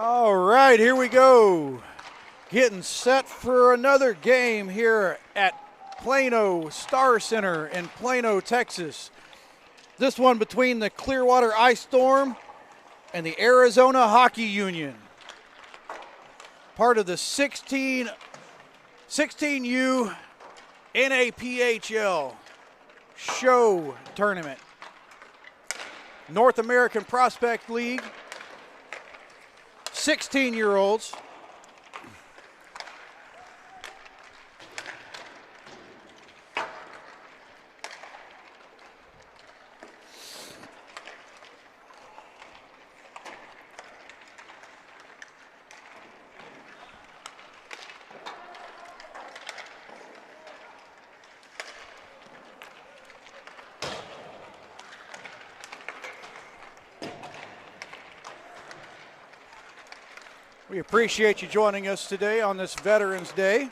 All right, here we go. Getting set for another game here at Plano Star Center in Plano, Texas. This one between the Clearwater Ice Storm and the Arizona Hockey Union. Part of the 16U NAPHL show tournament. North American Prospect League. 16-year-olds. We appreciate you joining us today on this Veterans Day.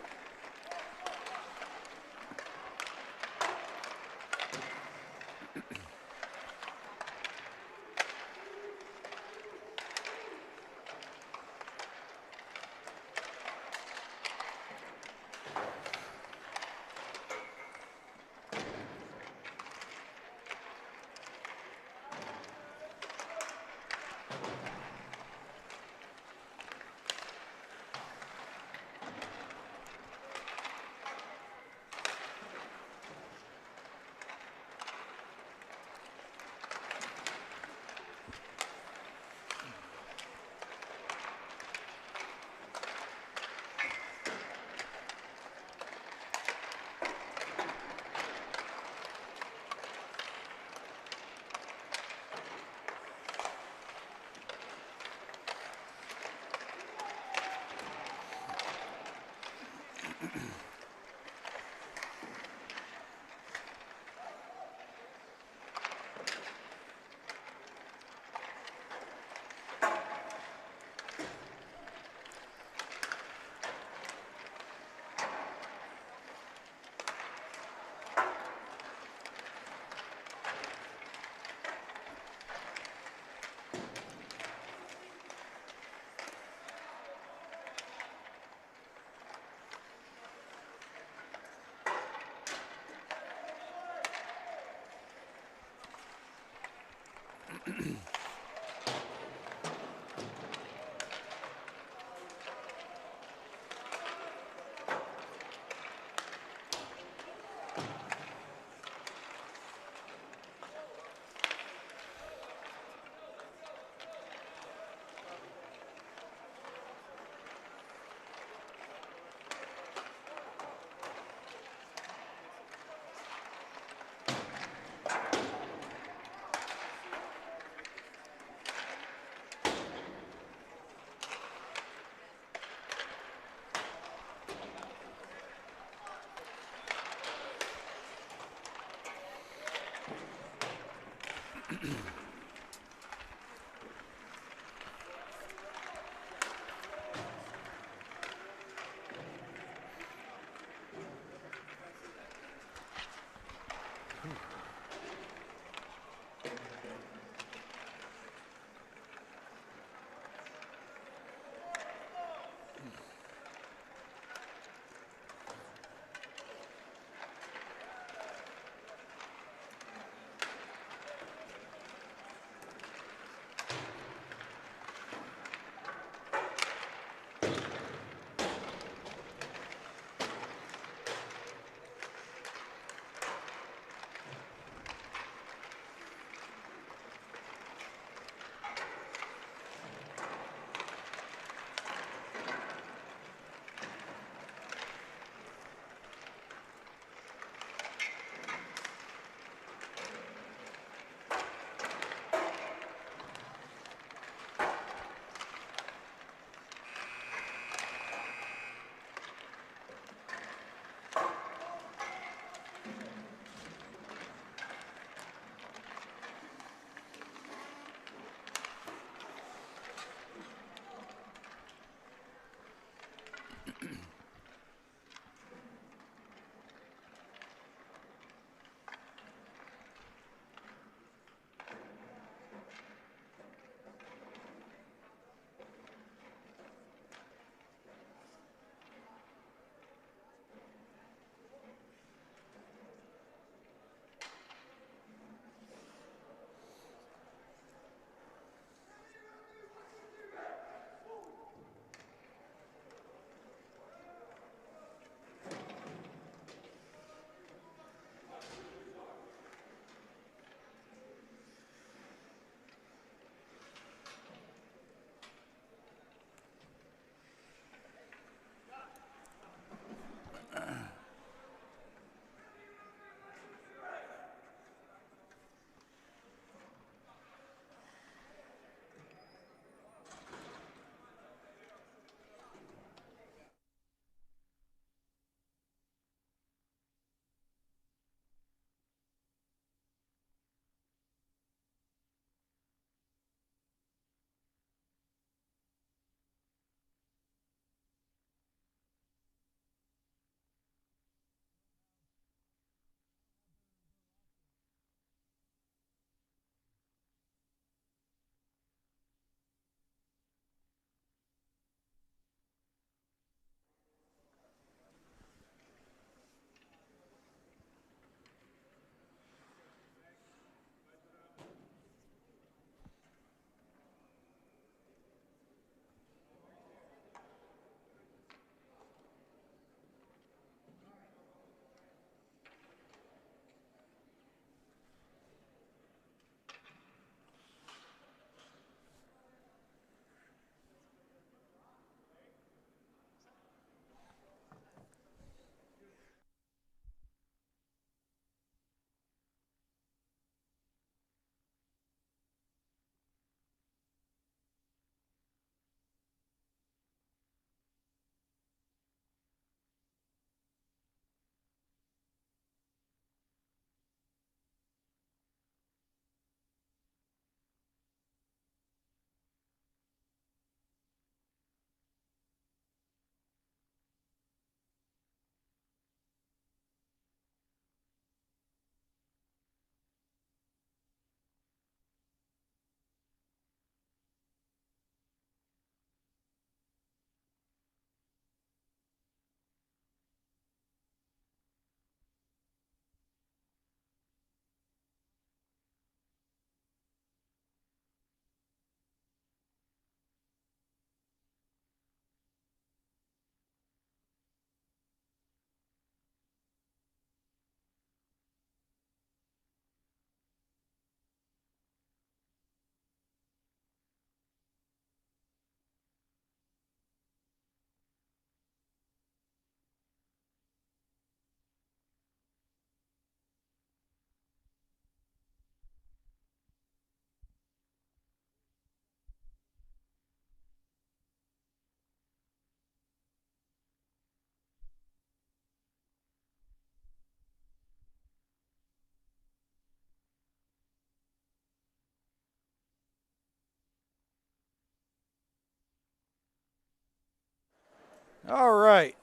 All right.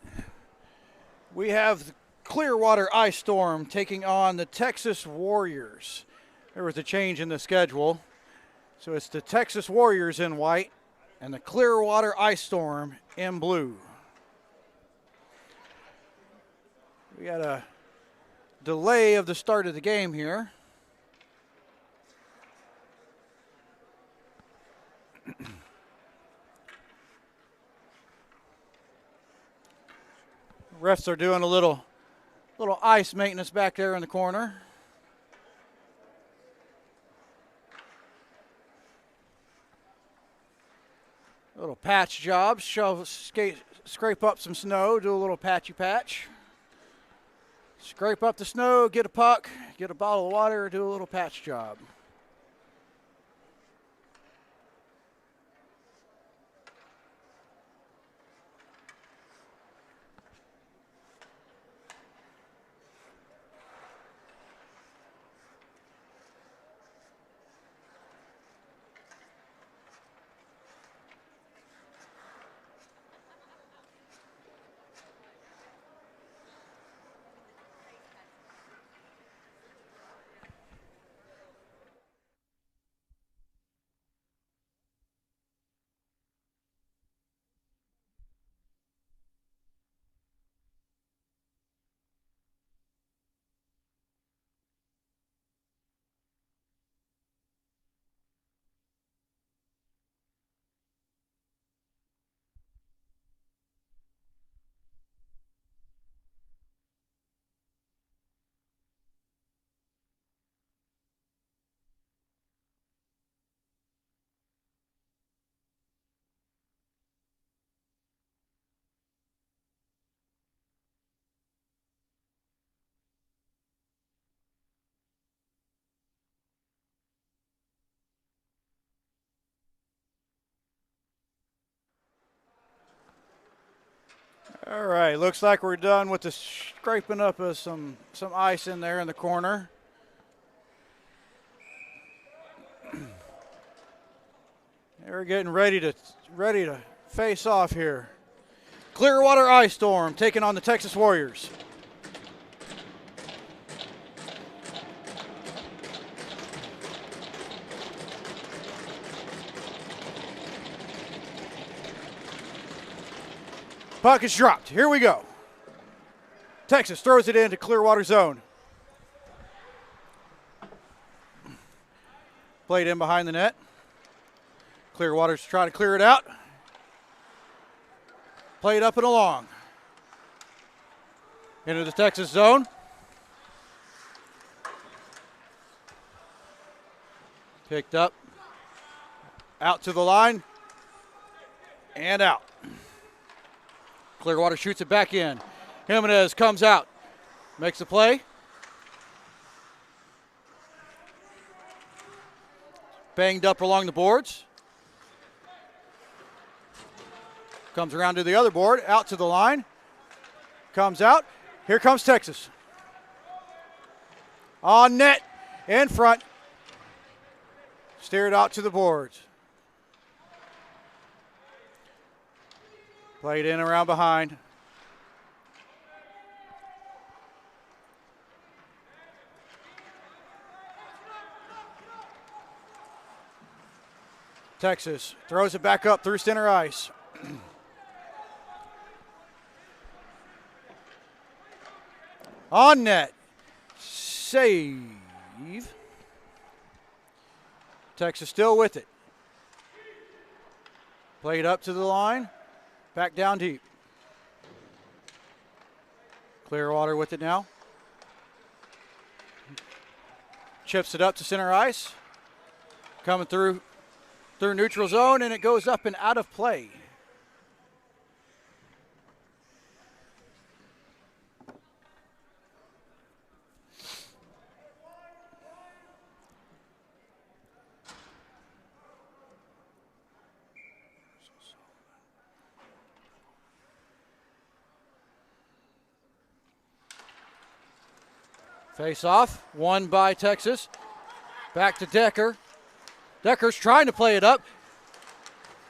We have the Clearwater Ice Storm taking on the Texas Warriors. There was a change in the schedule. So it's the Texas Warriors in white and the Clearwater Ice Storm in blue. We had a delay of the start of the game here. Refs are doing a little ice maintenance back there in the corner. Little patch job, scrape up some snow, do a little patchy patch. Scrape up the snow, get a puck, get a bottle of water, do a little patch job. All right, looks like we're done with the scraping up of some ice in there in the corner. We're getting ready to face off here. Clearwater Ice Storm taking on the Texas Warriors. Puck is dropped. Here we go. Texas throws it into Clearwater zone. Played in behind the net. Clearwater's trying to clear it out. Played up and along. Into the Texas zone. Picked up. Out to the line. And out. Clearwater shoots it back in. Jimenez comes out. Makes the play. Banged up along the boards. Comes around to the other board. Out to the line. Comes out. Here comes Texas. On net. In front. Steered out to the boards. Played in around behind. Texas throws it back up through center ice. On net. Save. Texas still with it. Played up to the line. Back down deep. Clearwater with it now. Chips it up to center ice. Coming through neutral zone, and it goes up and out of play. Face off, won by Texas. Back to Decker. Decker's trying to play it up.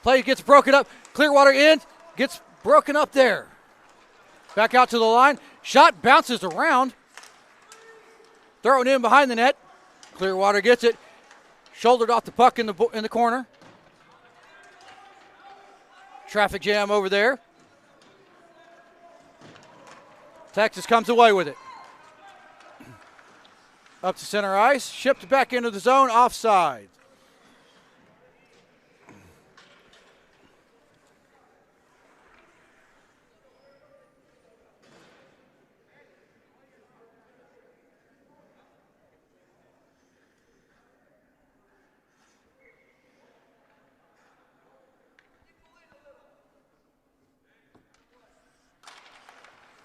Play gets broken up. Clearwater in, gets Broken up there. Back out to the line. Shot bounces around. Thrown in behind the net. Clearwater gets it. Shouldered off the puck in the corner. Traffic jam over there. Texas comes away with it. Up to center ice. Shipped back into the zone. Offside.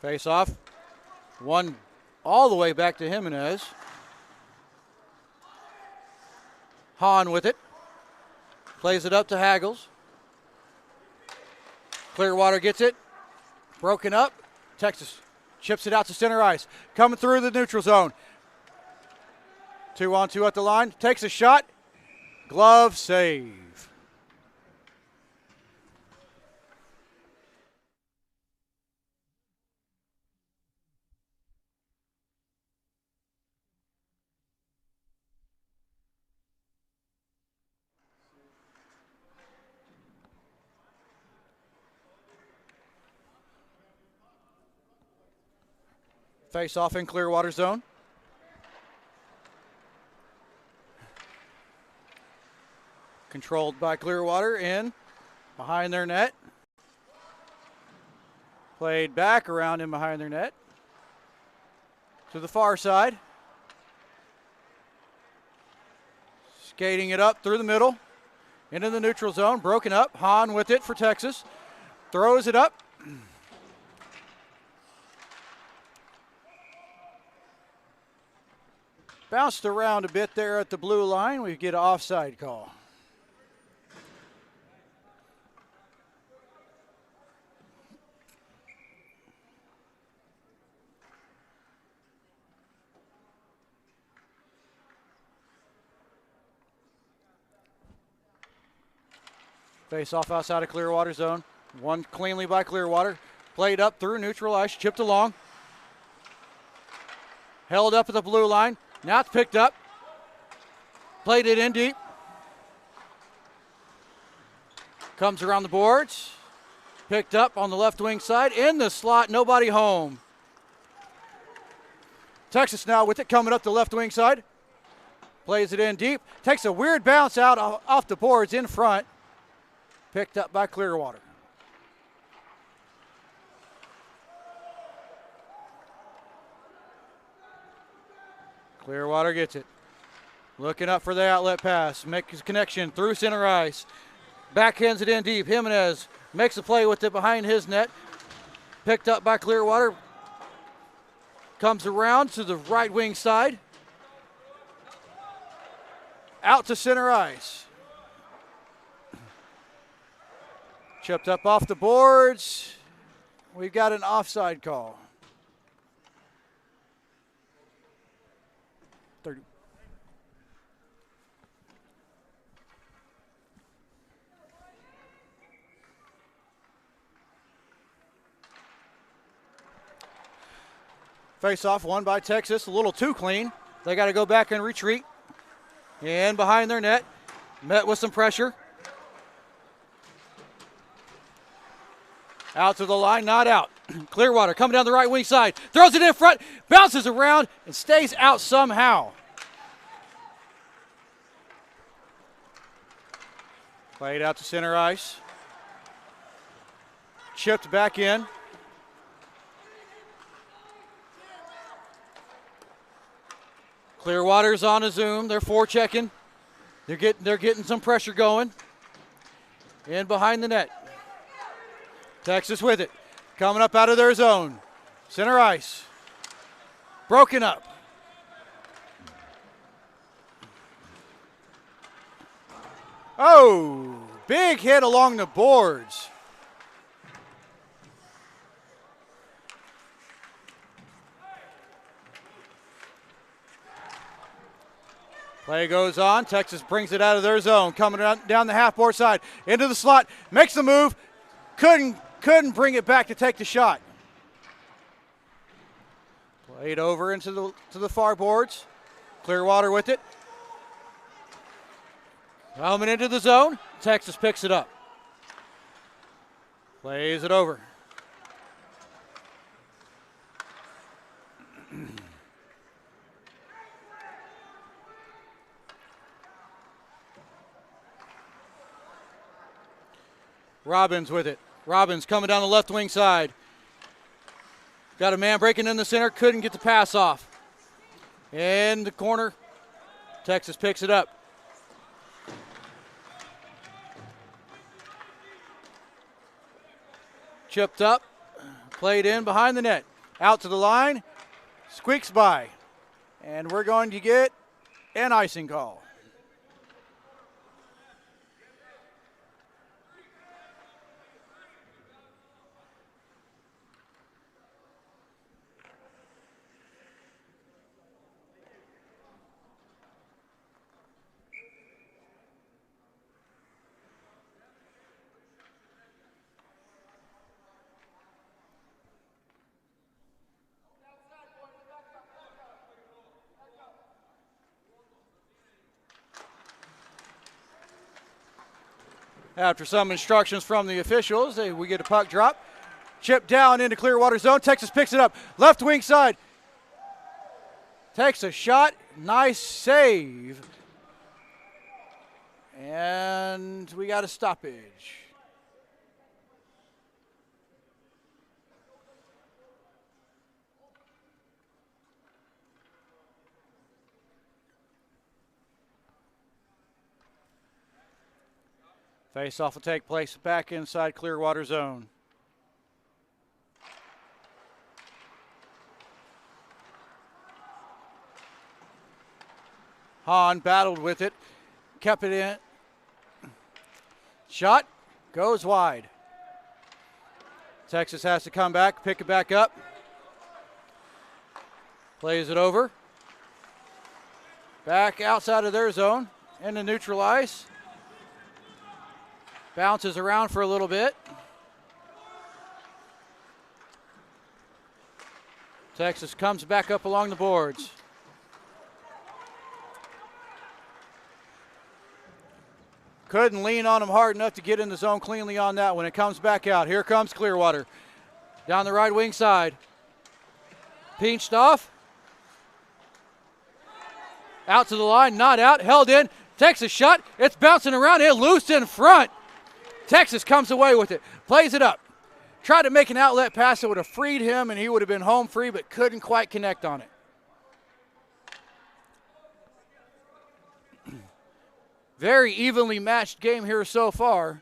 Face off. One all the way back to Jimenez. Hahn with it. Plays it up to Haggles. Clearwater gets it. Broken up. Texas chips it out to center ice. Coming through the neutral zone. 2-on-2 at the line. Takes a shot. Glove save. Face off in Clearwater zone. Controlled by Clearwater in behind their net. Played back around in behind their net. To the far side. Skating it up through the middle. Into the neutral zone. Broken up. Hahn with it for Texas. Throws it up. Bounced around a bit there at the blue line. We get an offside call. Face off outside of Clearwater zone. Won cleanly by Clearwater. Played up through neutral ice. Chipped along. Held up at the blue line. Now it's picked up. Played it in deep. Comes around the boards. Picked up on the left wing side. In the slot. Nobody home. Texas now with it. Coming up the left wing side. Plays it in deep. Takes a weird bounce out off the boards in front. Picked up by Clearwater. Clearwater gets it. Looking up for the outlet pass. Makes his connection through center ice. Backhands it in deep. Jimenez makes a play with it behind his net. Picked up by Clearwater. Comes around to the right wing side. Out to center ice. Chipped up off the boards. We've got an offside call. 30. Face off won by Texas, a little too clean. They got to go back and retreat. And behind their net, met with some pressure. Out to the line, not out. Clearwater coming down the right wing side. Throws it in front, bounces around, and stays out somehow. Played out to center ice. Chipped back in. Clearwater's on a zoom. They're forechecking. They're getting some pressure going. In behind the net. Texas with it. Coming up out of their zone. Center ice. Broken up. Oh, big hit along the boards. Play goes on. Texas brings it out of their zone. Coming down the half-board side. Into the slot. Makes the move. Couldn't Couldn't bring it back to take the shot. Played over into the far boards. Clearwater with it. Coming into the zone. Texas picks it up. Plays it over. Robbins with it. Robbins coming down the left wing side. Got a man breaking in the center. Couldn't get the pass off. In the corner. Texas picks it up. Chipped up. Played in behind the net. Out to the line. Squeaks by. And we're going to get an icing call. After some instructions from the officials, we get a puck drop. Chip down into Clearwater zone. Texas picks it up. Left wing side. Takes a shot. Nice save. And we got a stoppage. Face-off will take place back inside Clearwater zone. Hahn battled with it, kept it in. Shot goes wide. Texas has to come back, pick it back up. Plays it over. Back outside of their zone, into neutral ice. Bounces around for a little bit. Texas comes back up along the boards. Couldn't lean on him hard enough to get in the zone cleanly on that when it comes back out. Here comes Clearwater. Down the right wing side. Pinched off. Out to the line, not out, held in. Texas shot, it's bouncing around, it loose in front. Texas comes away with it, plays it up. Tried to make an outlet pass that would have freed him and he would have been home free, but couldn't quite connect on it. Very evenly matched game here so far.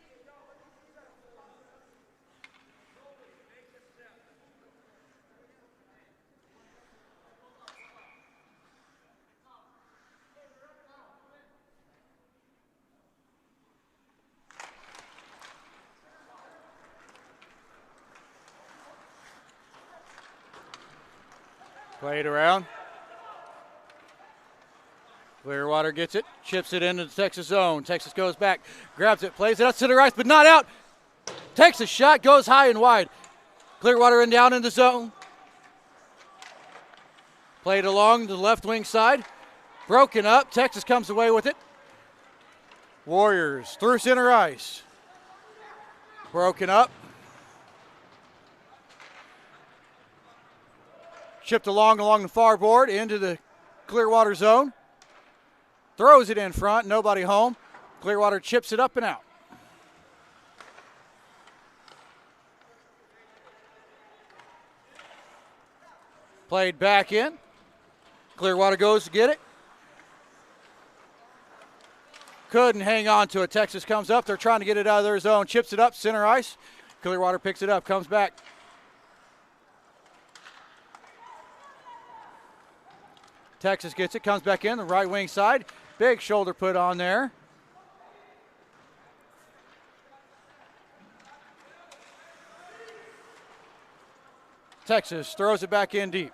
Play it around. Clearwater gets it, chips it into the Texas zone. Texas goes back, grabs it, plays it out to the right, but not out. Texas shot goes high and wide. Clearwater in down in the zone. Played along the left wing side. Broken up. Texas comes away with it. Warriors through center ice. Broken up. Chipped along the far board into the Clearwater zone. Throws it in front, nobody home. Clearwater chips it up and out. Played back in. Clearwater goes to get it. Couldn't hang on to it. Texas comes up. They're trying to get it out of their zone. Chips it up, center ice. Clearwater picks it up, comes back. Texas gets it, comes back in, the right wing side. Big shoulder put on there. Texas throws it back in deep.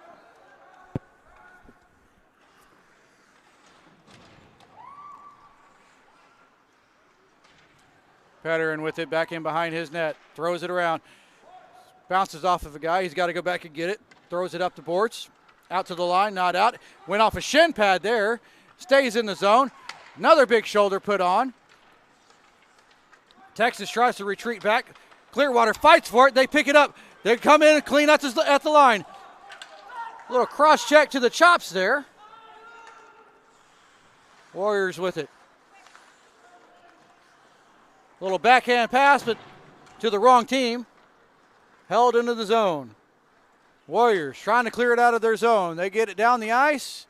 Petterin with it back in behind his net. Throws it around. Bounces off of a guy. He's got to go back and get it. Throws it up the boards. Out to the line, not out. Went off a shin pad there. Stays in the zone. Another big shoulder put on. Texas tries to retreat back. Clearwater fights for it. They pick it up. They come in and clean at the line. A little cross check to the chops there. Warriors with it. A little backhand pass, but to the wrong team. Held into the zone. Warriors trying to clear it out of their zone. They get it down the ice,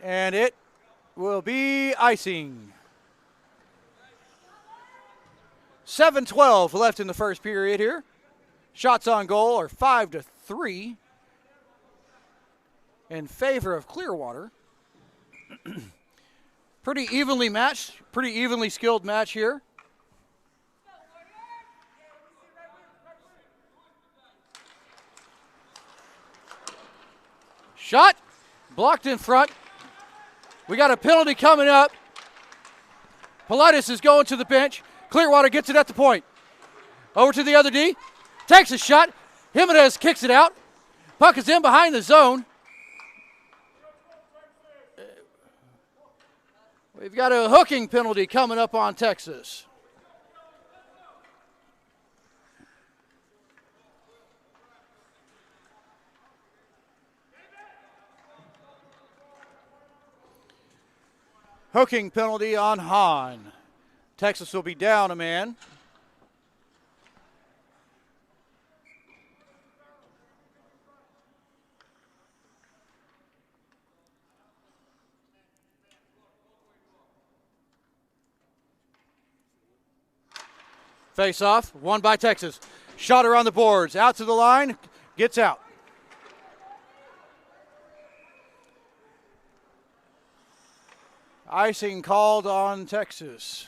and it will be icing. 7:12 left in the first period here. Shots on goal are 5-3 in favor of Clearwater. Pretty evenly matched, pretty evenly skilled match here. Shot, blocked in front. We got a penalty coming up. Politis is going to the bench. Clearwater gets it at the point. Over to the other D. Takes a shot. Jimenez kicks it out. Puck is in behind the zone. We've got a hooking penalty coming up on Texas. Hooking penalty on Hahn. Texas will be down a man. Face off, won by Texas. Shot around the boards, out to the line, gets out. Icing called on Texas.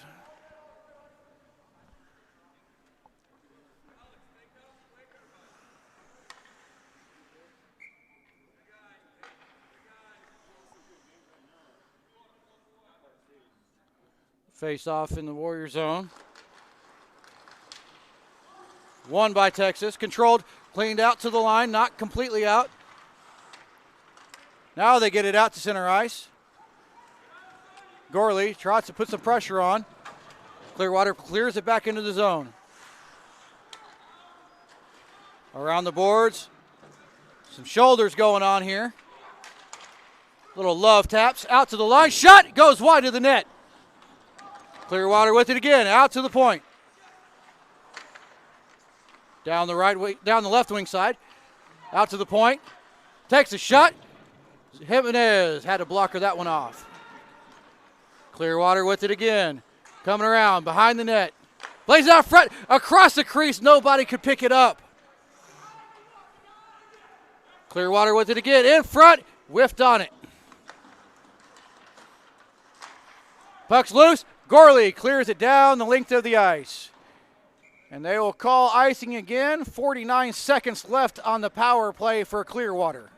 Face off in the Warrior zone. Won by Texas. Controlled, cleaned out to the line, not completely out. Now they get it out to center ice. Gorley tries to put some pressure on. Clearwater clears it back into the zone. Around the boards. Some shoulders going on here. Little love taps. Out to the line. Shot goes wide of the net. Clearwater with it again. Out to the point. Down the left wing side. Out to the point. Takes a shot. Jimenez had to blocker that one off. Clearwater with it again. Coming around behind the net. Plays out front. Across the crease. Nobody could pick it up. Clearwater with it again. In front. Whiffed on it. Puck's loose. Gorley clears it down the length of the ice. And they will call icing again. 49 seconds left on the power play for Clearwater.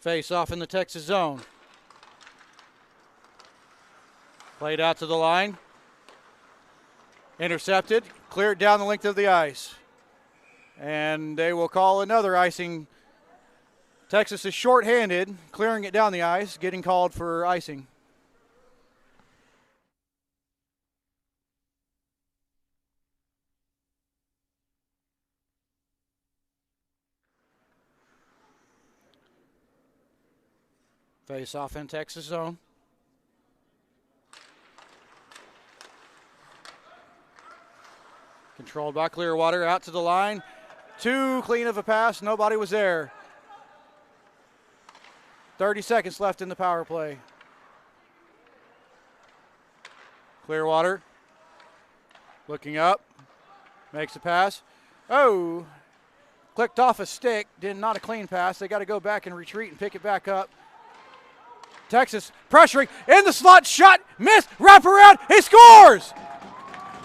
Face off in the Texas zone. Played out to the line. Intercepted. Cleared down the length of the ice. And they will call another icing. Texas is shorthanded, clearing it down the ice, getting called for icing. Face off in Texas zone. Controlled by Clearwater, out to the line. Too clean of a pass, nobody was there. 30 seconds left in the power play. Clearwater looking up, makes a pass. Oh, clicked off a stick, not a clean pass. They got to go back and retreat and pick it back up. Texas pressuring in the slot, shot, missed, wrap around, he scores!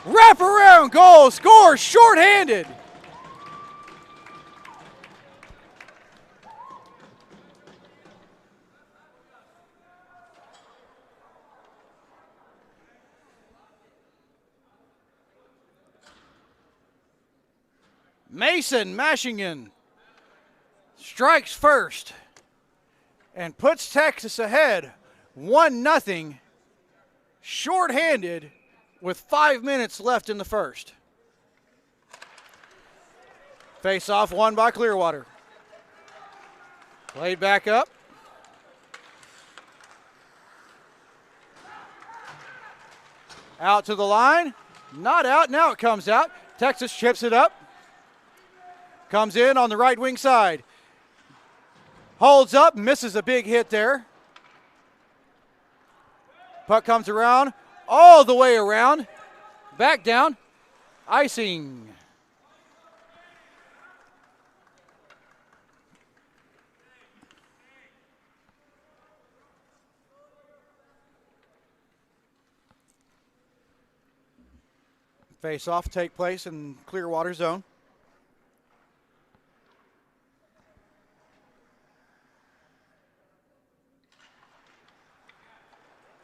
Wrap around goal, score shorthanded. Mason Mashingen strikes first and puts Texas ahead 1-0, shorthanded with 5 minutes left in the first. Face-off won by Clearwater. Played back up. Out to the line. Not out. Now it comes out. Texas chips it up. Comes in on the right wing side. Holds up. Misses a big hit there. Puck comes around. All the way around. Back down. Icing. Face-off take place in Clearwater zone.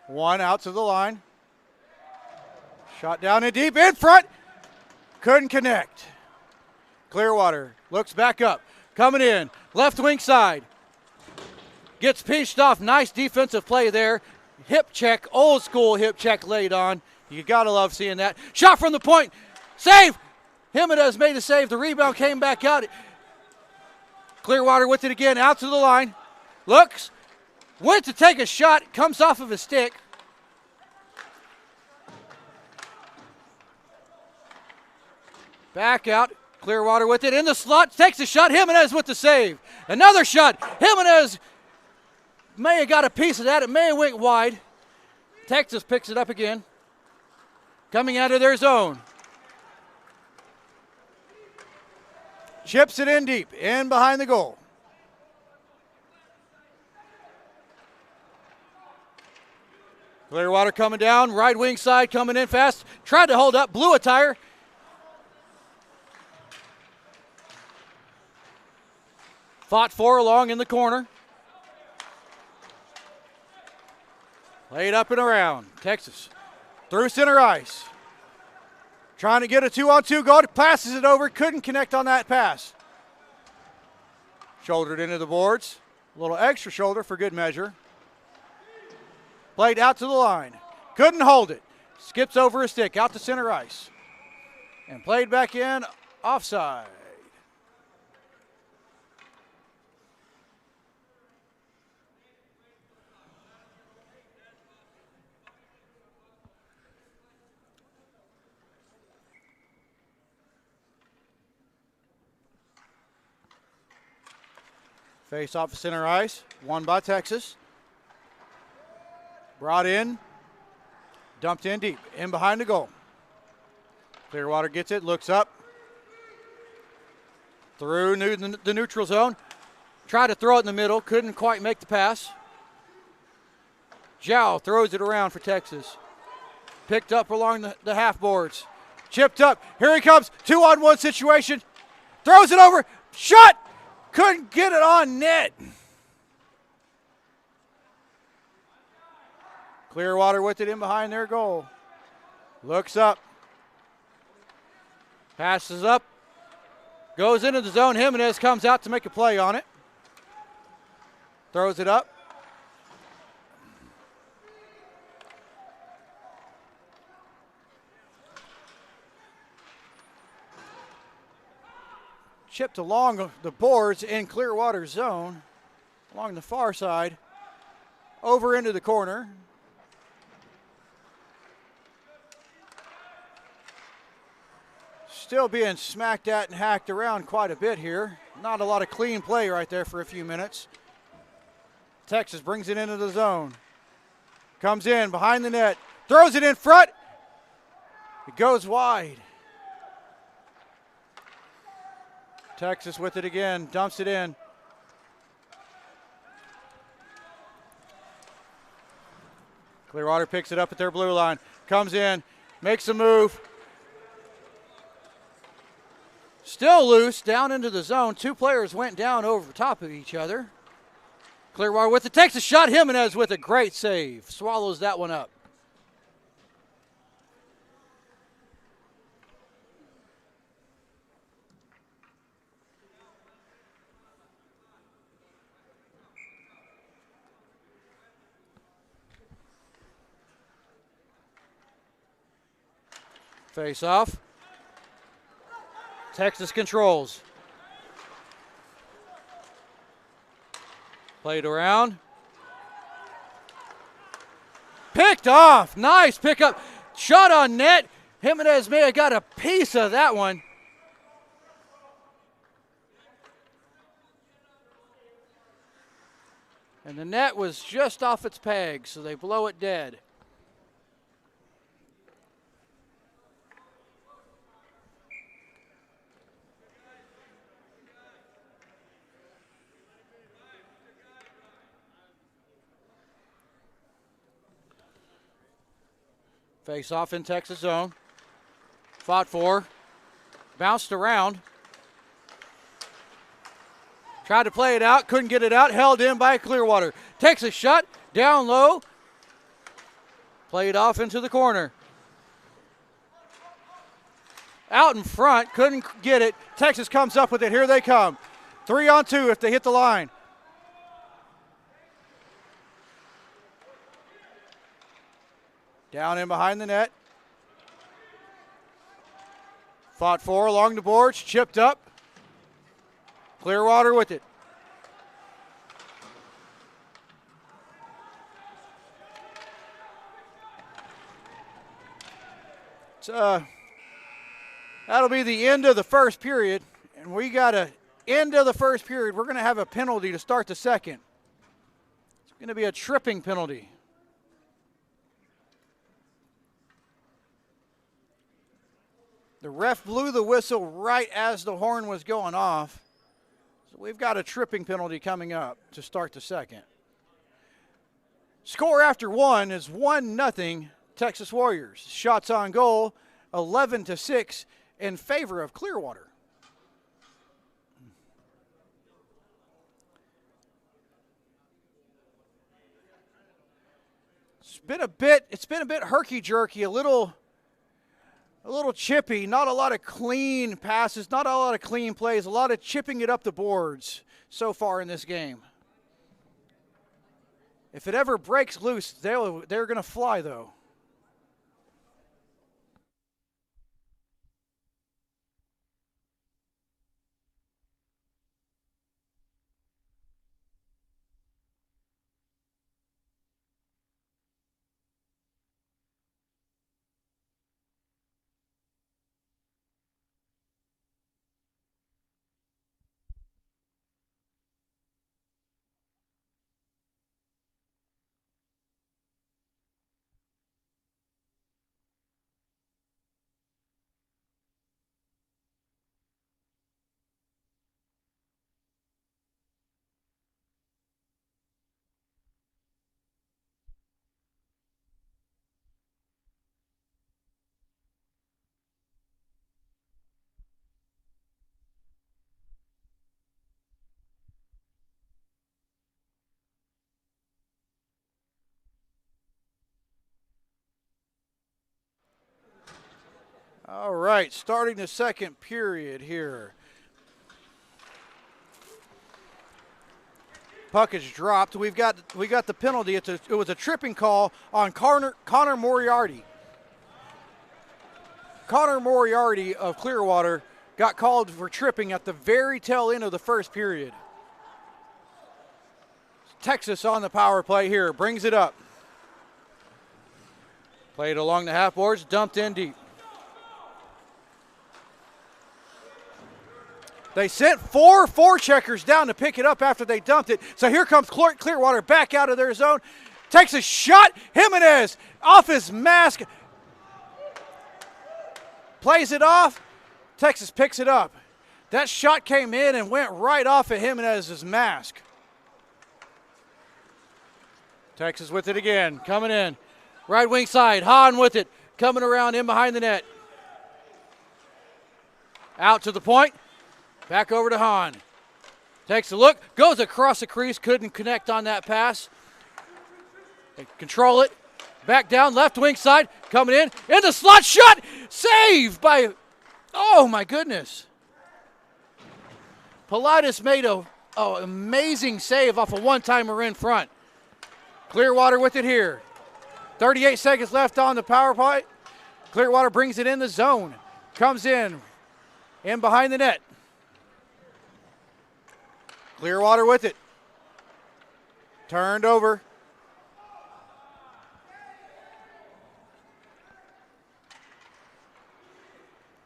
One out to the line. Shot down and deep in front. Couldn't connect. Clearwater looks back up. Coming in. Left wing side. Gets pinched off. Nice defensive play there. Hip check. Old school hip check laid on. You gotta love seeing that. Shot from the point. Save. Jimenez made a save. The rebound came back out. Clearwater with it again. Out to the line. Looks. Went to take a shot. Comes off of his stick. Back out. Clearwater with it in the slot. Takes a shot. Jimenez with the save. Another shot. Jimenez may have got a piece of that. It may have went wide. Texas picks it up again. Coming out of their zone. Chips it in deep. In behind the goal. Clearwater coming down. Right wing side coming in fast. Tried to hold up. Blew a tire. Fought for along in the corner. Laid up and around. Texas through center ice. Trying to get a 2-on-2 goal. Passes it over. Couldn't connect on that pass. Shouldered into the boards. A little extra shoulder for good measure. Played out to the line. Couldn't hold it. Skips over a stick. Out to center ice. And played back in. Offside. Face off the center ice, won by Texas. Brought in, dumped in deep, in behind the goal. Clearwater gets it, looks up. Through the neutral zone. Tried to throw it in the middle, couldn't quite make the pass. Zhao throws it around for Texas. Picked up along the half boards. Chipped up, here he comes, 2-on-1 situation. Throws it over, shot! Couldn't get it on net. Clearwater with it in behind their goal. Looks up. Passes up. Goes into the zone. Jimenez comes out to make a play on it. Throws it up. Chipped along the boards in Clearwater zone, along the far side, over into the corner. Still being smacked at and hacked around quite a bit here. Not a lot of clean play right there for a few minutes. Texas brings it into the zone. Comes in behind the net, throws it in front. It goes wide. Texas with it again, dumps it in. Clearwater picks it up at their blue line. Comes in, makes a move. Still loose, down into the zone. Two players went down over top of each other. Clearwater with the Texas shot. Jimenez with a great save. Swallows that one up. Face off. Texas controls. Played around. Picked off. Nice pickup. Shot on net. Jimenez may have got a piece of that one. And the net was just off its peg, so they blow it dead. Face off in Texas zone. Fought for. Bounced around. Tried to play it out. Couldn't get it out. Held in by Clearwater. Texas shot. Down low. Played off into the corner. Out in front. Couldn't get it. Texas comes up with it. Here they come. 3-on-2 if they hit the line. Down in behind the net. Fought for along the boards. Chipped up. Clearwater with it. That'll be the end of the first period. And we got a end of the first period. We're going to have a penalty to start the second. It's going to be a tripping penalty. The ref blew the whistle right as the horn was going off. So we've got a tripping penalty coming up to start the second. Score after one is 1-0 Texas Warriors. Shots on goal, 11-6 in favor of Clearwater. It's been a bit herky-jerky, a little chippy, not a lot of clean passes, not a lot of clean plays, a lot of chipping it up the boards so far in this game. If it ever breaks loose, they're going to fly, though. All right, starting the second period here. Puck is dropped. We got the penalty. It was a tripping call on Connor Moriarty. Connor Moriarty of Clearwater got called for tripping at the very tail end of the first period. Texas on the power play here, brings it up. Played along the half boards, dumped in deep. They sent four checkers down to pick it up after they dumped it. So here comes Clearwater back out of their zone. Texas shot. Jimenez off his mask. Plays it off. Texas picks it up. That shot came in and went right off of Jimenez's mask. Texas with it again. Coming in. Right wing side. Hahn with it. Coming around in behind the net. Out to the point. Back over to Hahn. Takes a look. Goes across the crease. Couldn't connect on that pass. They control it. Back down. Left wing side. Coming in. In the slot. Shot. Save by. Oh, my goodness. Politis made a amazing save off a one-timer in front. Clearwater with it here. 38 seconds left on the power play. Clearwater brings it in the zone. Comes in behind the net. Clearwater with it. Turned over.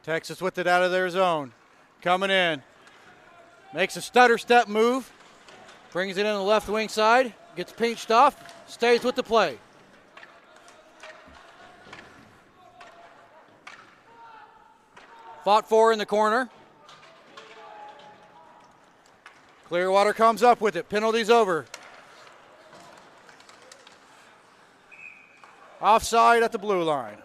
Texas with it out of their zone. Coming in. Makes a stutter step move. Brings it in the left wing side. Gets pinched off. Stays with the play. Fought for in the corner. Clearwater comes up with it. Penalties over. Offside at the blue line.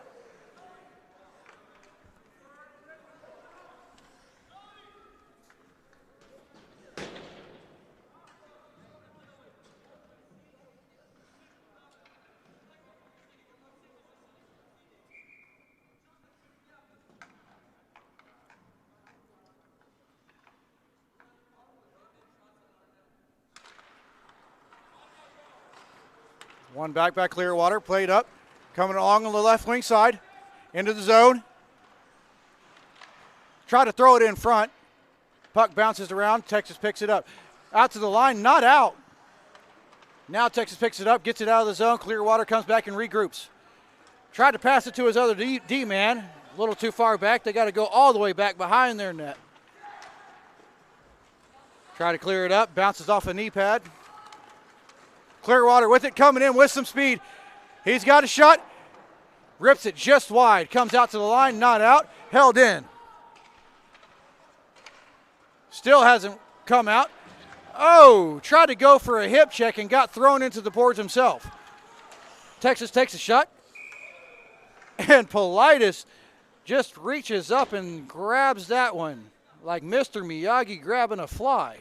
One back by Clearwater, played up, coming along on the left wing side, into the zone. Try to throw it in front. Puck bounces around, Texas picks it up. Out to the line, not out. Now Texas picks it up, gets it out of the zone. Clearwater comes back and regroups. Tried to pass it to his other D-man, a little too far back. They got to go all the way back behind their net. Try to clear it up, bounces off a knee pad. Clearwater with it, coming in with some speed. He's got a shot. Rips it just wide. Comes out to the line, not out. Held in. Still hasn't come out. Oh, tried to go for a hip check and got thrown into the boards himself. Texas takes a shot. And Politis just reaches up and grabs that one like Mr. Miyagi grabbing a fly.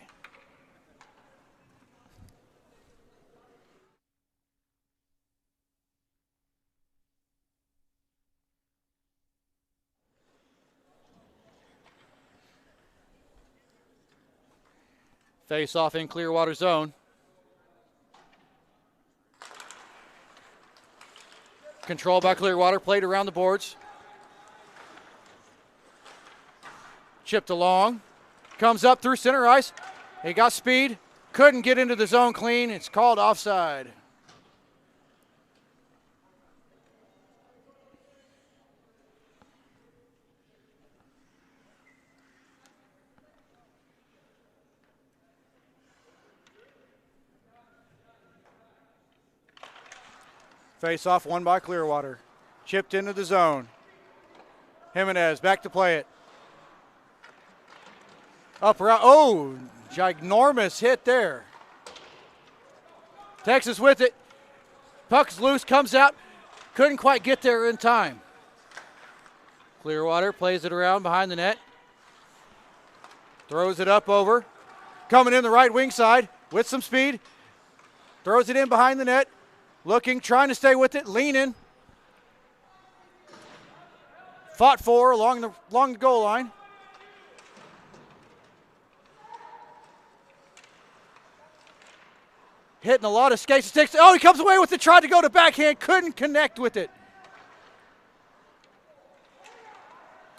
Face off in Clearwater zone. Control by Clearwater, played around the boards. Chipped along. Comes up through center ice. He got speed. Couldn't get into the zone clean. It's called offside. Face off, won by Clearwater. Chipped into the zone. Jimenez back to play it. Up around. Oh, ginormous hit there. Texas with it. Puck's loose, comes out. Couldn't quite get there in time. Clearwater plays it around behind the net. Throws it up over. Coming in the right wing side with some speed. Throws it in behind the net. Looking, trying to stay with it, leaning. Fought for along the goal line. Hitting a lot of skates and sticks. Oh, he comes away with it, tried to go to backhand, couldn't connect with it.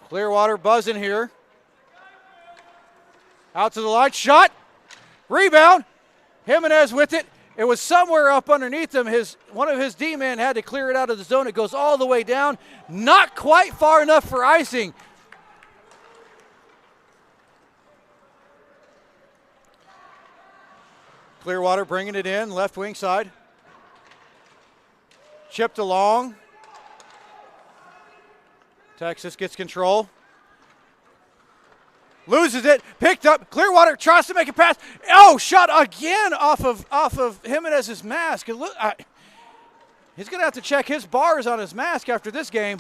Clearwater buzzing here. Out to the line, shot. Rebound. Jimenez with it. It was somewhere up underneath him. One of his D-men had to clear it out of the zone. It goes all the way down. Not quite far enough for icing. Clearwater bringing it in, left wing side. Chipped along. Texas gets control. Loses it, picked up. Clearwater tries to make a pass. Oh, shot again off of Jimenez's mask. He's going to have to check his bars on his mask after this game.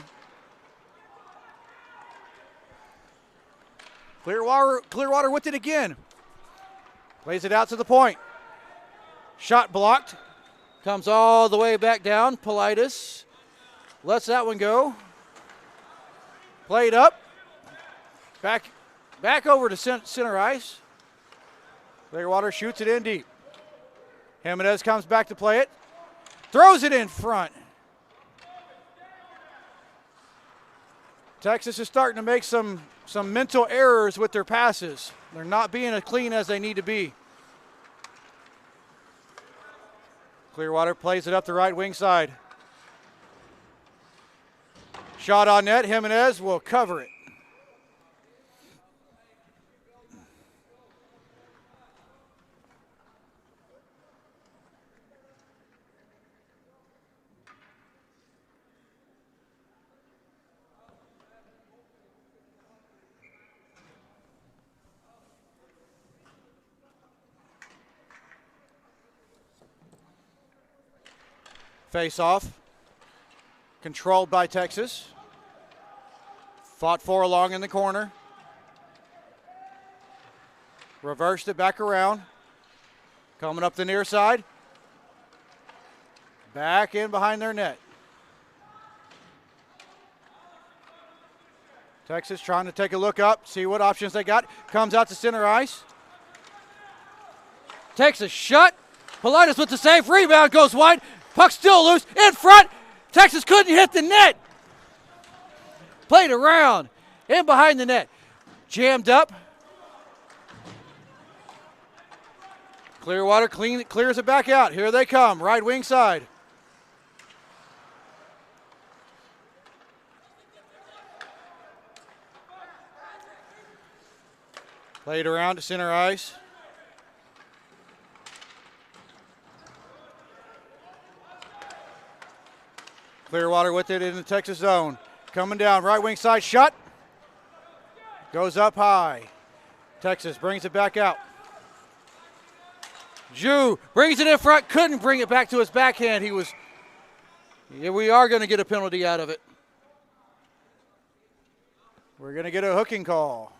Clearwater with it again. Plays it out to the point. Shot blocked. Comes all the way back down. Politis lets that one go. Played up. Back over to center ice. Clearwater shoots it in deep. Jimenez comes back to play it. Throws it in front. Texas is starting to make some mental errors with their passes. They're not being as clean as they need to be. Clearwater plays it up the right wing side. Shot on net. Jimenez will cover it. Face off, controlled by Texas. Fought for along in the corner. Reversed it back around. Coming up the near side. Back in behind their net. Texas trying to take a look up, see what options they got. Comes out to center ice. Takes a shot. Politis with the save. Rebound goes wide. Puck still loose, in front. Texas couldn't hit the net. Played around, in behind the net. Jammed up. Clearwater clears it back out. Here they come, right wing side. Played around to center ice. Clearwater with it in the Texas zone. Coming down, right wing side shot. Goes up high. Texas brings it back out. Ju brings it in front, couldn't bring it back to his backhand. We are going to get a penalty out of it. We're going to get a hooking call.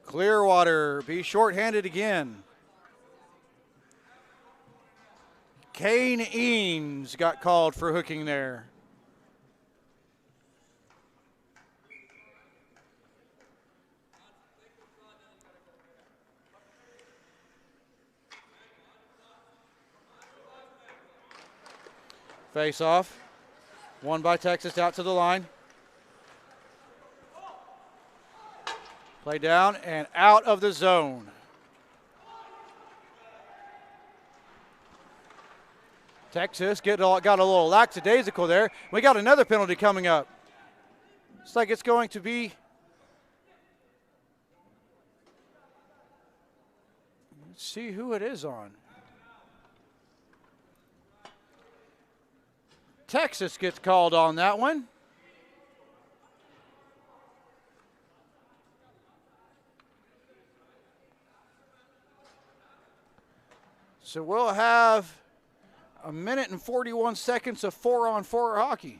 Clearwater be shorthanded again. Kane Eames got called for hooking there. Face off. Won by Texas out to the line. Play down and out of the zone. Texas got a little lackadaisical there. We got another penalty coming up. Looks like it's going to be. Let's see who it is on. Texas gets called on that one. So we'll have a minute and 41 seconds of 4-on-4 hockey.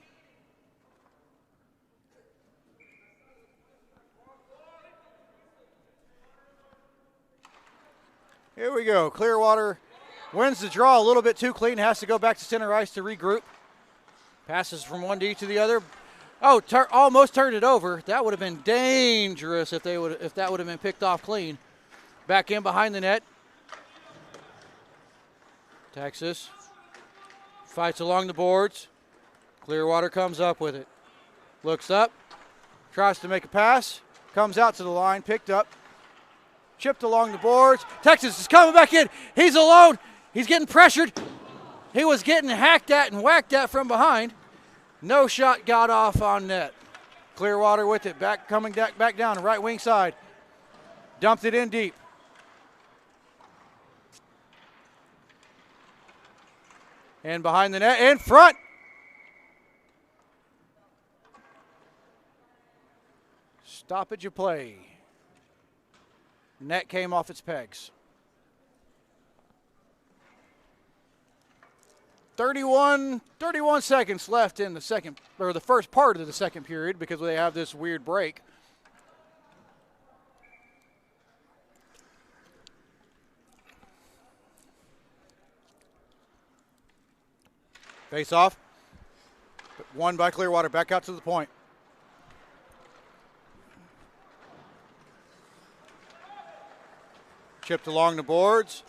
Here we go. Clearwater wins the draw a little bit too clean. Has to go back to center ice to regroup. Passes from one D to the other. Oh, almost turned it over. That would have been dangerous if that would have been picked off clean. Back in behind the net. Texas fights along the boards. Clearwater comes up with it. Looks up. Tries to make a pass. Comes out to the line. Picked up. Chipped along the boards. Texas is coming back in. He's alone. He's getting pressured. He was getting hacked at and whacked at from behind. No shot got off on net. Clearwater with it. Coming back down the right wing side. Dumped it in deep. And behind the net, in front. Stoppage of play. Net came off its pegs. 31 seconds left in the second, or the first part of the second period, because they have this weird break. Face off. Won by Clearwater. Back out to the point. Chipped along the boards.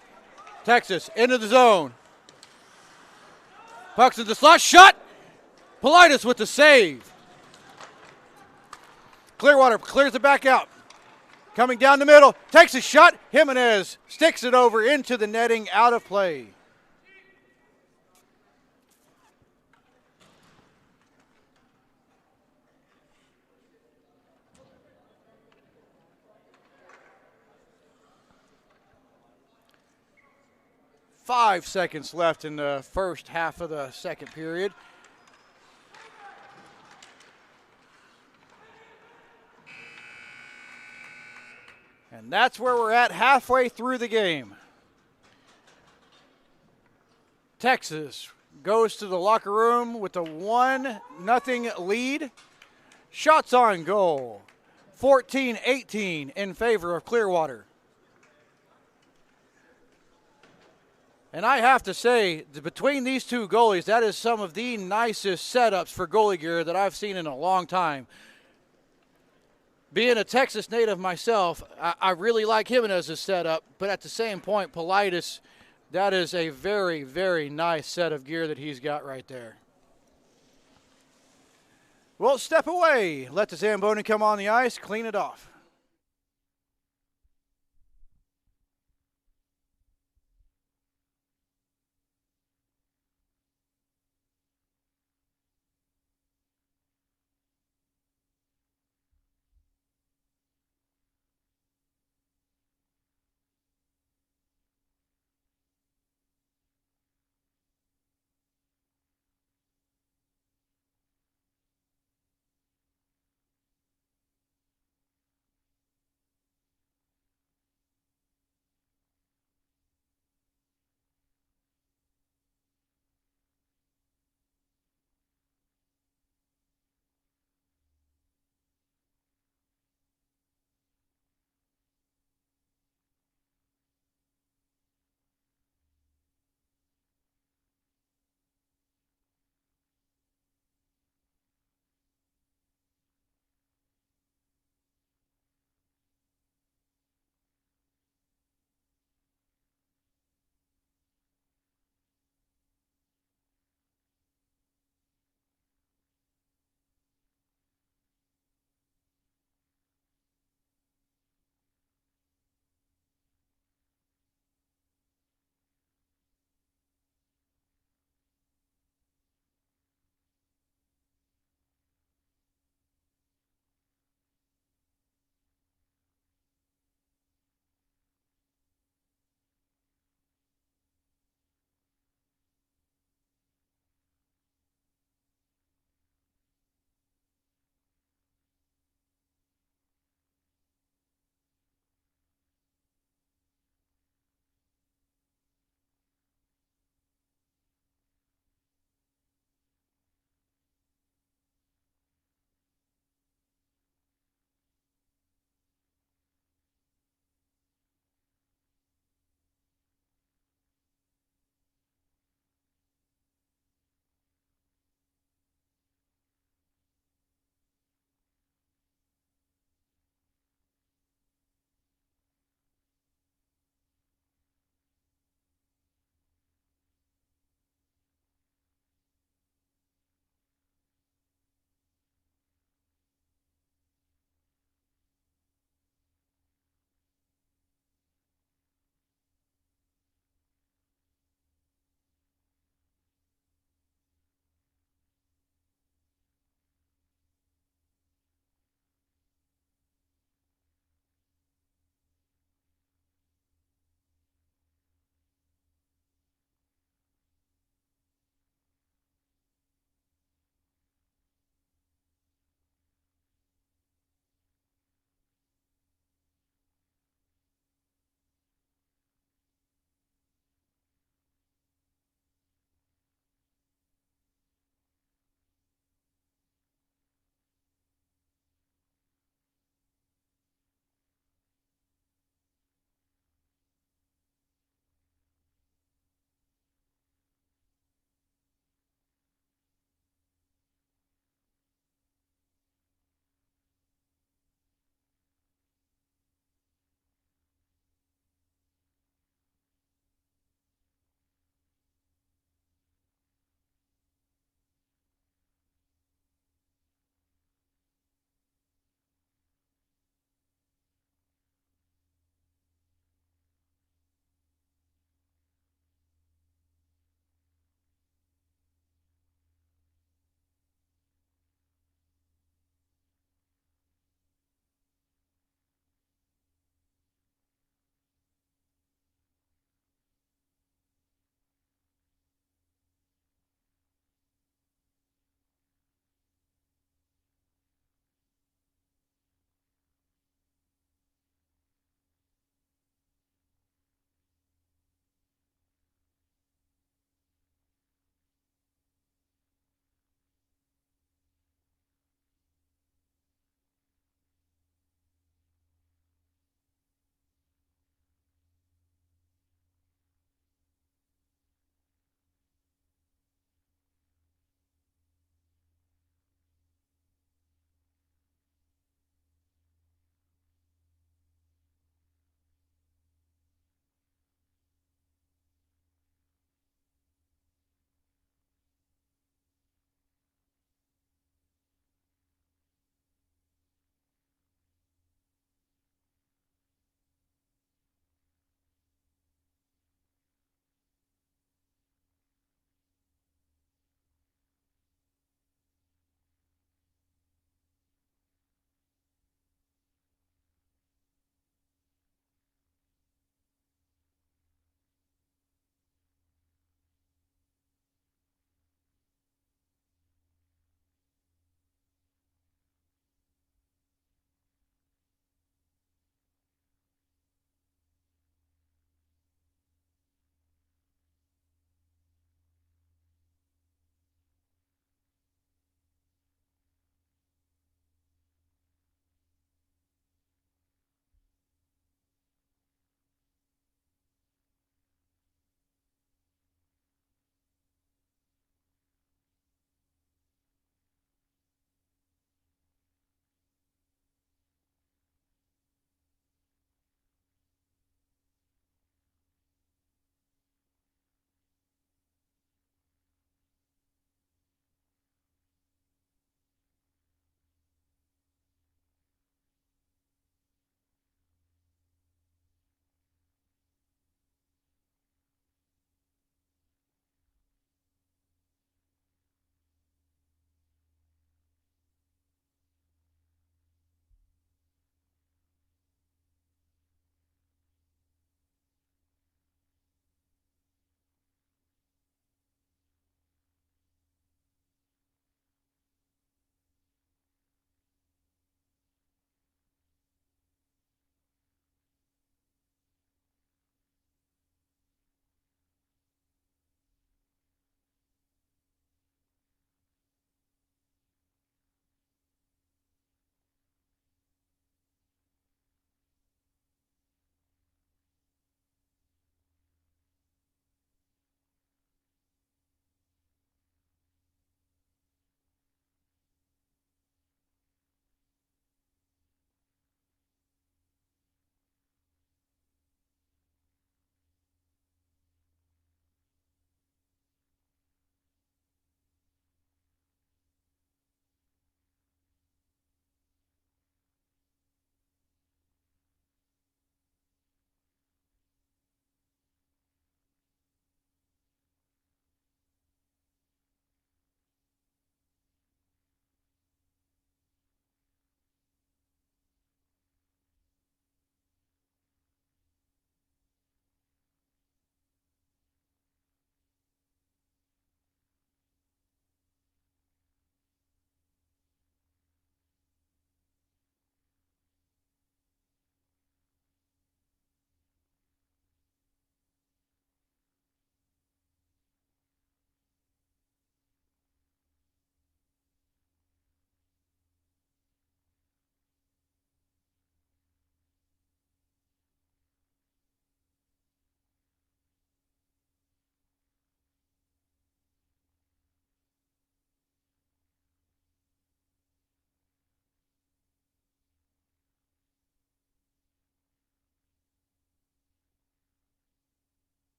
Texas into the zone. Puck's in the slot. Shot! Politis with the save. Clearwater clears it back out. Coming down the middle. Takes a shot. Jimenez sticks it over into the netting, out of play. Five seconds left in the first half of the second period. And that's where we're at halfway through the game. Texas goes to the locker room with a 1-0 lead. Shots on goal, 14-18 in favor of Clearwater. And I have to say, between these two goalies, that is some of the nicest setups for goalie gear that I've seen in a long time. Being a Texas native myself, I really like Jimenez's setup, but at the same point, Politis, that is a very, very nice set of gear that he's got right there. Well, step away. Let the Zamboni come on the ice, clean it off.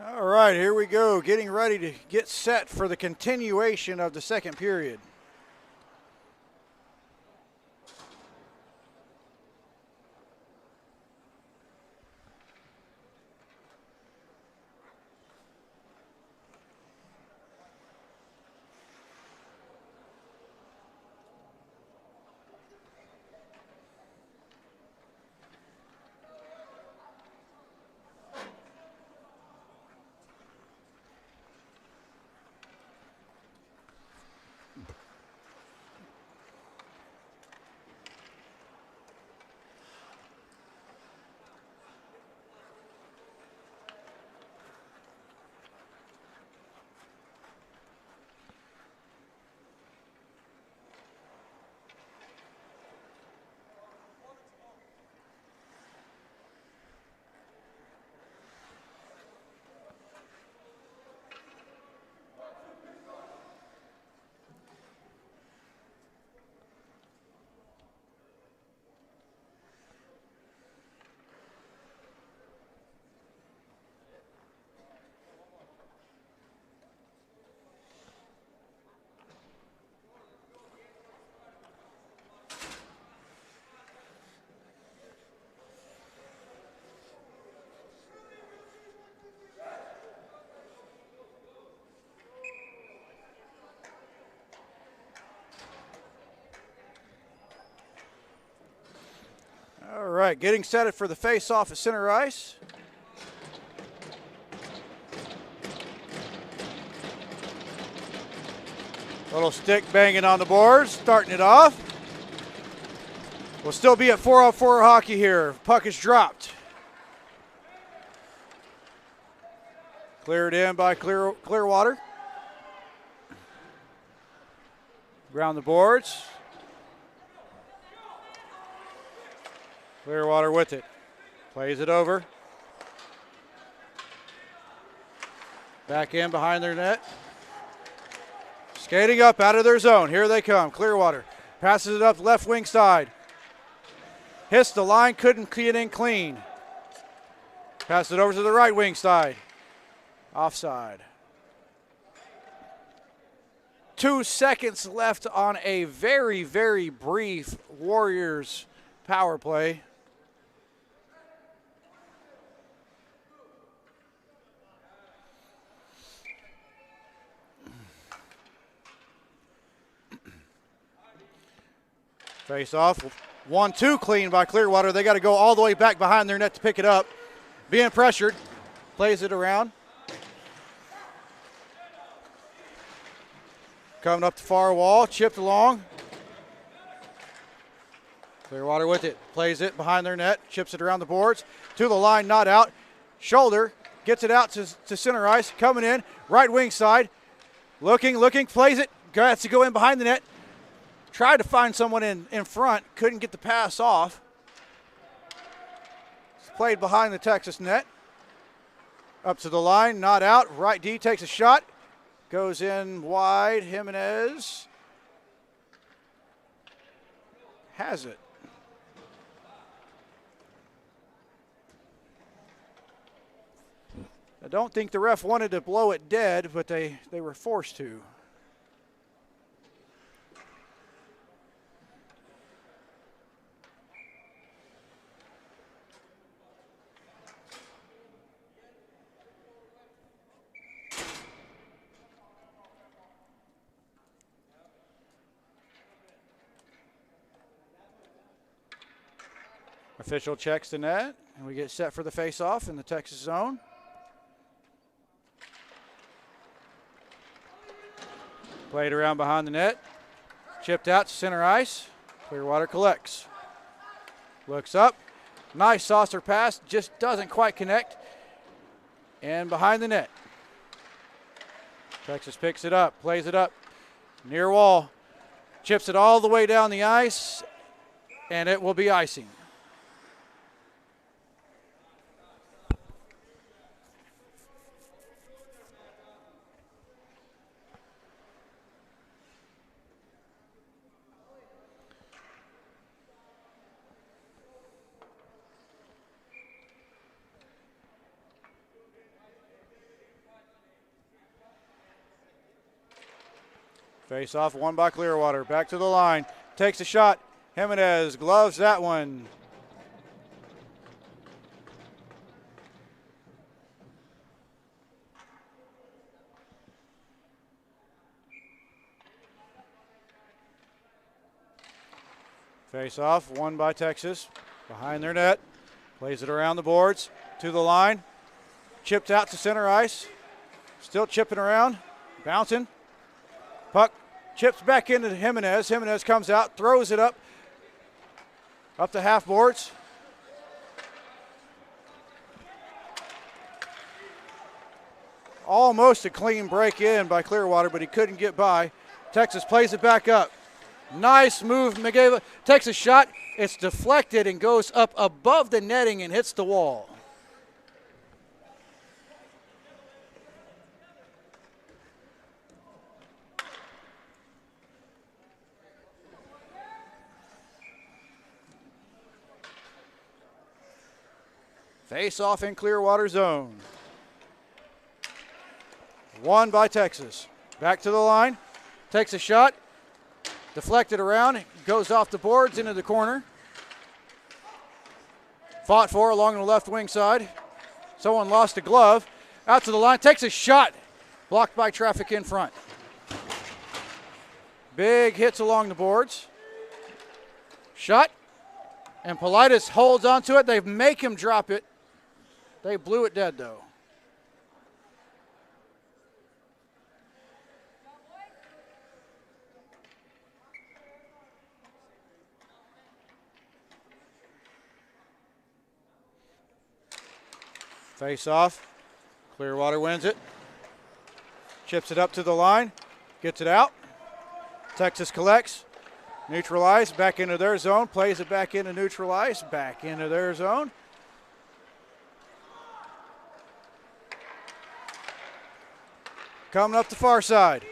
All right, here we go. Getting ready to get set for the continuation of the second period. All right, getting set for the face-off at center ice. Little stick banging on the boards, starting it off. We'll still be at 4-on-4 hockey here. Puck is dropped. Cleared in by Clearwater. Around the boards. Clearwater with it. Plays it over. Back in behind their net. Skating up out of their zone. Here they come. Clearwater passes it up left wing side. Hits the line, couldn't get in clean. Pass it over to the right wing side. Offside. 2 seconds left on a very, very brief Warriors power play. Face off. 1-2 clean by Clearwater. They got to go all the way back behind their net to pick it up. Being pressured. Plays it around. Coming up the far wall. Chipped along. Clearwater with it. Plays it behind their net. Chips it around the boards. To the line. Not out. Shoulder. Gets it out to center ice. Coming in. Right wing side. Looking. Plays it. Has to go in behind the net. Tried to find someone in front. Couldn't get the pass off. It's played behind the Texas net. Up to the line. Not out. Right D takes a shot. Goes in wide. Jimenez has it. I don't think the ref wanted to blow it dead, but they were forced to. Official checks the net, and we get set for the face-off in the Texas zone. Played around behind the net. Chipped out to center ice. Clearwater collects. Looks up. Nice saucer pass. Just doesn't quite connect. And behind the net. Texas picks it up. Plays it up. Near wall. Chips it all the way down the ice. And it will be icing. Face off, won by Clearwater. Back to the line. Takes a shot. Jimenez gloves that one. Face off, won by Texas. Behind their net. Plays it around the boards. To the line. Chipped out to center ice. Still chipping around. Bouncing. Puck chips back into Jimenez. Jimenez comes out, throws it up. Up the half boards. Almost a clean break in by Clearwater, but he couldn't get by. Texas plays it back up. Nice move, McGava takes a shot. It's deflected and goes up above the netting and hits the wall. Face off in Clearwater zone. Won by Texas. Back to the line. Takes a shot. Deflected around, goes off the boards into the corner. Fought for along the left wing side. Someone lost a glove. Out to the line, takes a shot. Blocked by traffic in front. Big hits along the boards. Shot. And Politis holds onto it. They make him drop it. They blew it dead though. Face off. Clearwater wins it. Chips it up to the line. Gets it out. Texas collects. Neutralized. Back into their zone. Plays it back into neutralized. Back into their zone. Coming up the far side.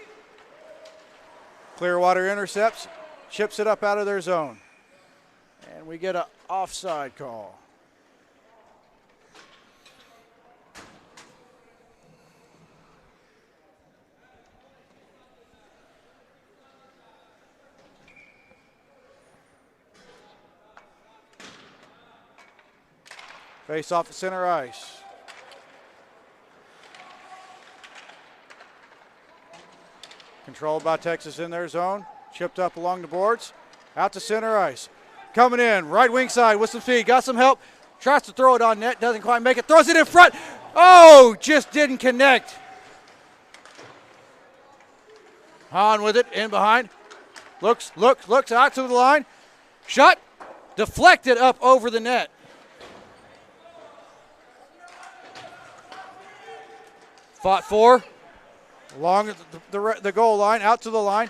Clearwater intercepts. Chips it up out of their zone. And we get an offside call. Face off the center ice. Controlled by Texas in their zone. Chipped up along the boards. Out to center ice. Coming in, right wing side with some speed. Got some help. Tries to throw it on net. Doesn't quite make it. Throws it in front. Oh, just didn't connect. Hahn with it, in behind. Looks out to the line. Shot. Deflected up over the net. Fought for, along the goal line, out to the line,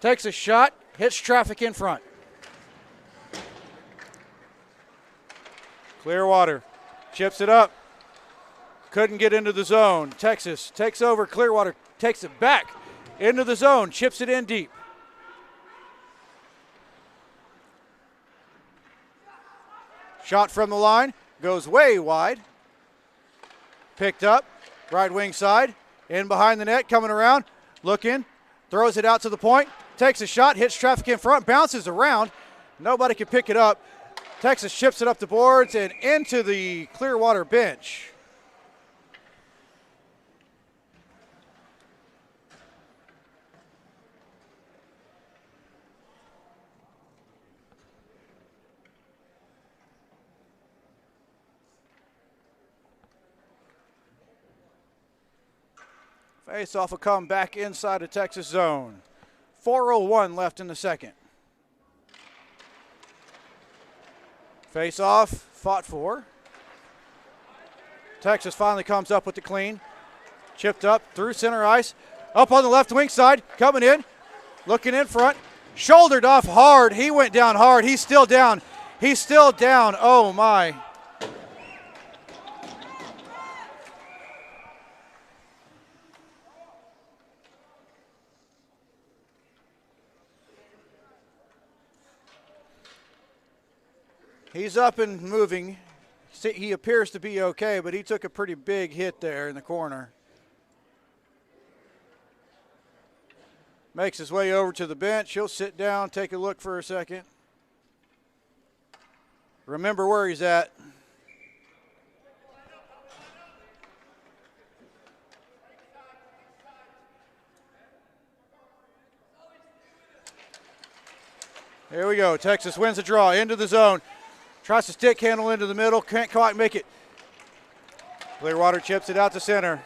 takes a shot, hits traffic in front. Clearwater chips it up, couldn't get into the zone. Texas takes over, Clearwater takes it back into the zone, chips it in deep. Shot from the line, goes way wide, picked up. Right wing side, in behind the net, coming around, looking, throws it out to the point, takes a shot, hits traffic in front, bounces around. Nobody can pick it up. Texas chips it up the boards and into the Clearwater bench. Face-off will come back inside the Texas zone. 4:01 left in the second. Face-off, fought for. Texas finally comes up with the clean. Chipped up through center ice. Up on the left wing side, coming in. Looking in front. Shouldered off hard. He went down hard. He's still down. He's still down. Oh, my. He's up and moving. He appears to be okay, but he took a pretty big hit there in the corner. Makes his way over to the bench. He'll sit down, take a look for a second. Remember where he's at. Here we go. Texas wins the draw into the zone. Tries to stick handle into the middle. Can't quite make it. Clearwater chips it out to center.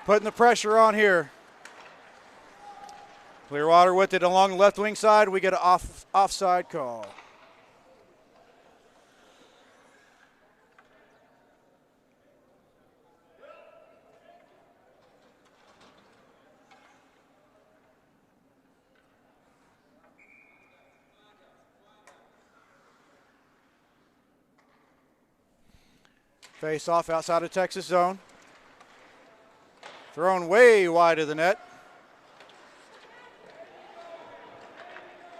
Putting the pressure on here. Clearwater with it along the left wing side. We get an offside call. Face off outside of Texas zone. Thrown way wide of the net.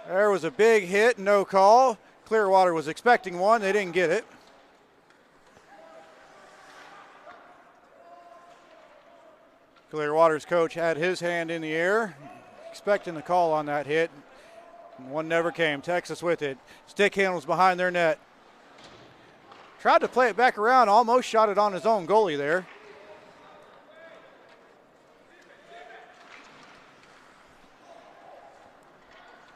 There was a big hit, no call. Clearwater was expecting one, they didn't get it. Clearwater's coach had his hand in the air, expecting the call on that hit. One never came. Texas with it. Stick handles behind their net. Tried to play it back around, almost shot it on his own goalie there.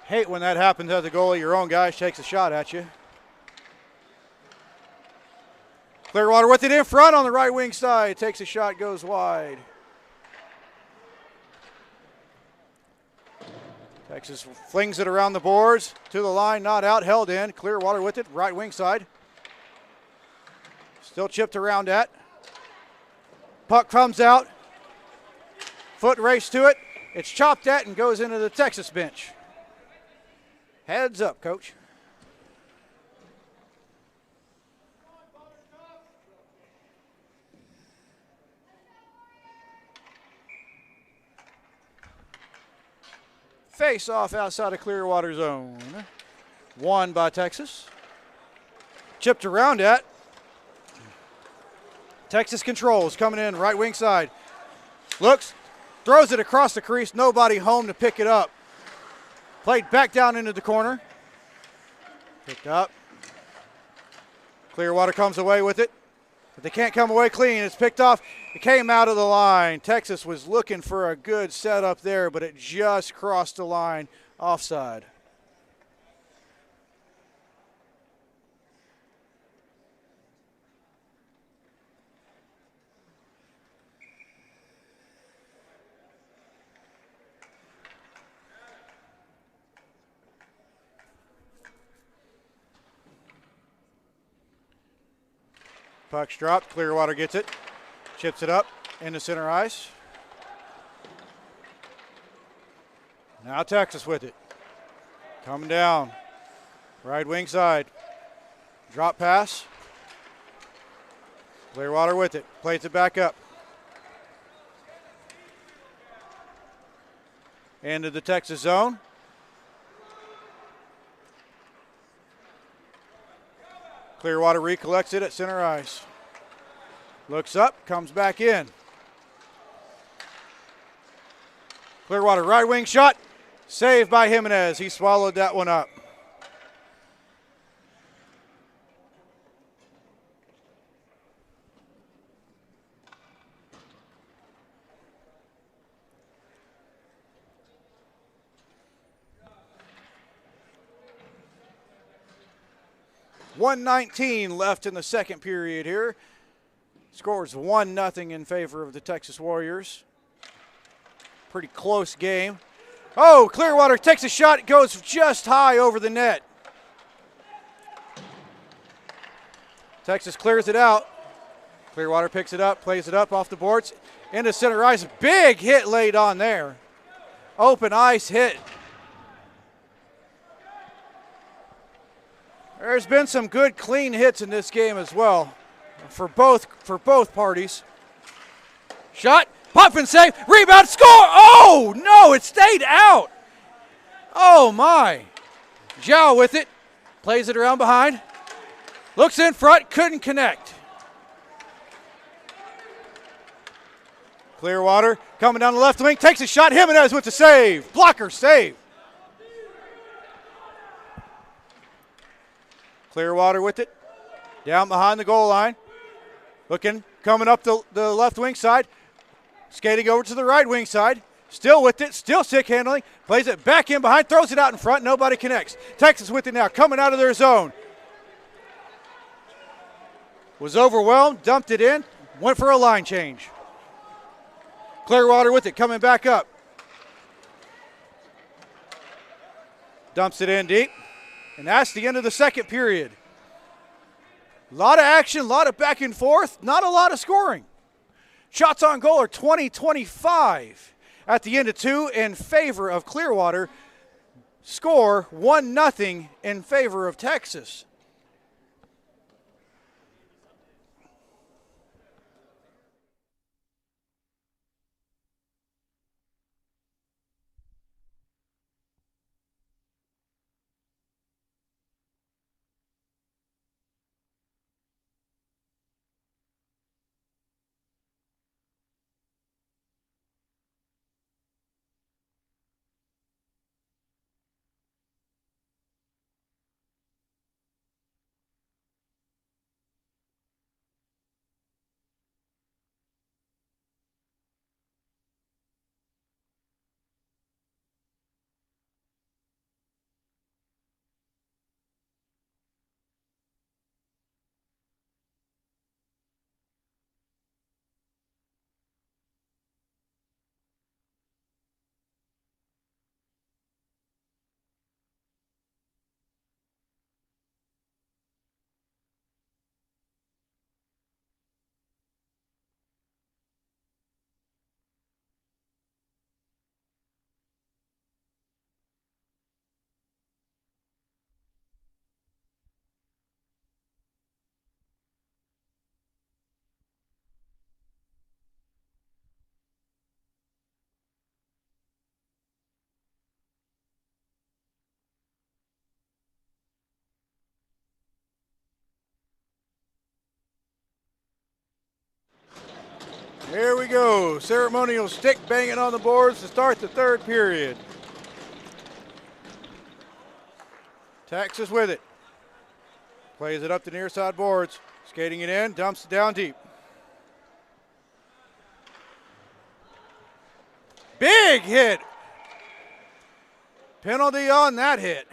Hate when that happens as a goalie. Your own guy takes a shot at you. Clearwater with it in front on the right wing side. Takes a shot, goes wide. Texas flings it around the boards. To the line, not out, held in. Clearwater with it, right wing side. Still chipped around at. Puck comes out. Foot race to it. It's chopped at and goes into the Texas bench. Heads up, coach. Face off outside of Clearwater zone. Won by Texas. Chipped around at. Texas controls, coming in right wing side. Looks, throws it across the crease. Nobody home to pick it up. Played back down into the corner. Picked up. Clearwater comes away with it. But they can't come away clean. It's picked off. It came out of the line. Texas was looking for a good setup there, but it just crossed the line offside. Puck's dropped. Clearwater gets it. Chips it up into center ice. Now Texas with it. Coming down. Right wing side. Drop pass. Clearwater with it. Plays it back up. Into the Texas zone. Clearwater recollects it at center ice. Looks up, comes back in. Clearwater right wing shot. Saved by Jimenez. He swallowed that one up. .119 left in the second period here. Scores 1-0 in favor of the Texas Warriors. Pretty close game. Oh, Clearwater takes a shot. It goes just high over the net. Texas clears it out. Clearwater picks it up, plays it up off the boards. Into center ice. Big hit laid on there. Open ice hit. There's been some good clean hits in this game as well for both parties. Shot, pop and save, rebound, score! Oh, no, it stayed out. Oh, my. Zhao with it, plays it around behind, looks in front, couldn't connect. Clearwater coming down the left wing, takes a shot. Jimenez with the save. Blocker save. Clearwater with it. Down behind the goal line. Looking, coming up the left wing side. Skating over to the right wing side. Still with it, still stick handling. Plays it back in behind, throws it out in front. Nobody connects. Texas with it now, coming out of their zone. Was overwhelmed, dumped it in, went for a line change. Clearwater with it, coming back up. Dumps it in deep. And that's the end of the second period. A lot of action, a lot of back and forth, not a lot of scoring. Shots on goal are 20-25 at the end of two in favor of Clearwater. Score 1-0 in favor of Texas. Here we go. Ceremonial stick banging on the boards to start the third period. Texas with it. Plays it up the near side boards. Skating it in, dumps it down deep. Big hit. Penalty on that hit.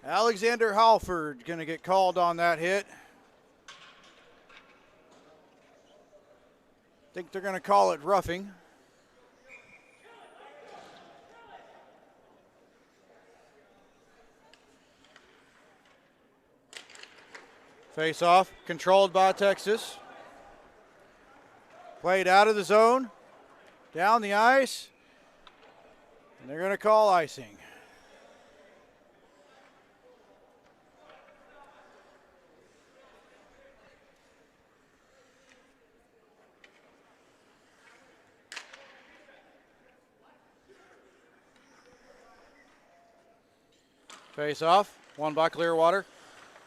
Alexander Halford going to get called on that hit. I think they're going to call it roughing. Face off, controlled by Texas. Played out of the zone, down the ice, and they're going to call icing. Face off, won by Clearwater.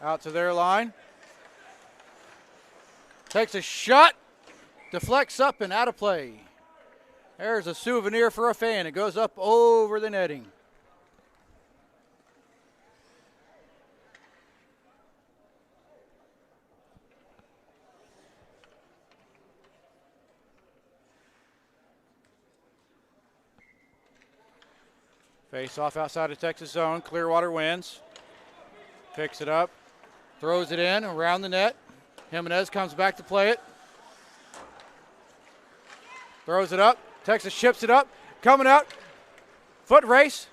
Out to their line. Takes a shot, deflects up and out of play. There's a souvenir for a fan. It goes up over the netting. Face off outside of Texas zone. Clearwater wins. Picks it up. Throws it in around the net. Jimenez comes back to play it. Throws it up. Texas chips it up. Coming out. Foot race.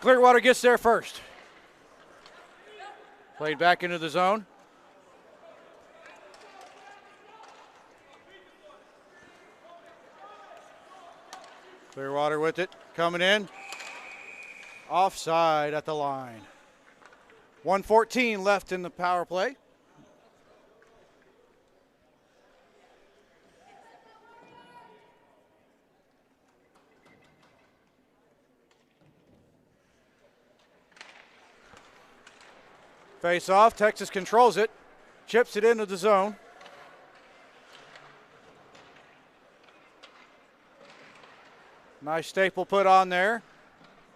Clearwater gets there first. Played back into the zone. Clearwater with it. Coming in. Offside at the line. 1:14 left in the power play. Face off, Texas controls it, chips it into the zone. Nice staple put on there,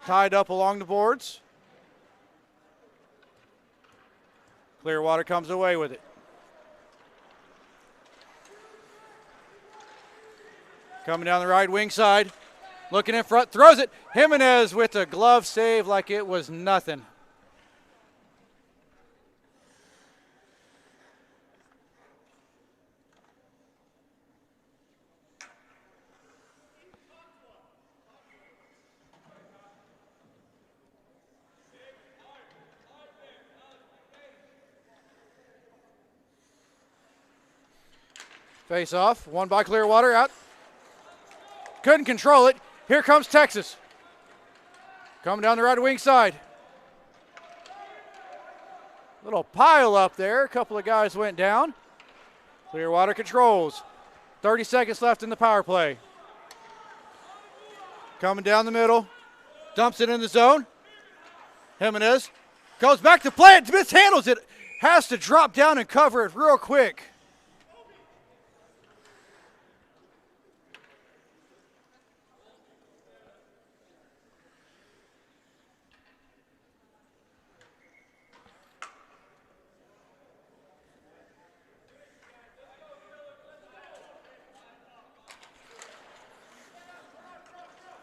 tied up along the boards. Clearwater comes away with it. Coming down the right wing side, looking in front, throws it. Jimenez with a glove save like it was nothing. Face off, won by Clearwater, out. Couldn't control it. Here comes Texas. Coming down the right wing side. Little pile up there. A couple of guys went down. Clearwater controls. 30 seconds left in the power play. Coming down the middle. Dumps it in the zone. Jimenez goes back to play it. Mishandles it. Has to drop down and cover it real quick.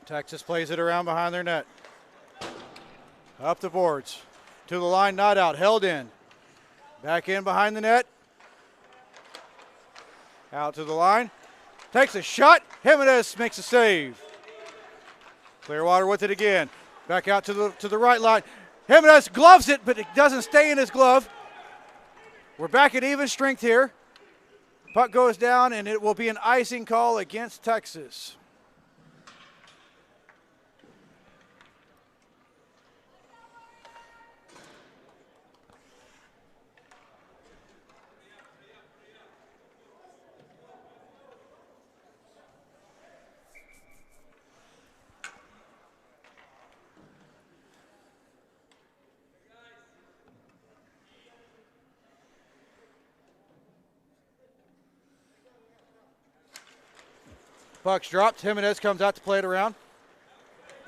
Texas plays it around behind their net. Up the boards. To the line, not out. Held in. Back in behind the net. Out to the line. Takes a shot. Jimenez makes a save. Clearwater with it again. Back out to the right line. Jimenez gloves it, but it doesn't stay in his glove. We're back at even strength here. Puck goes down, and it will be an icing call against Texas. Puck's dropped. Jimenez comes out to play it around.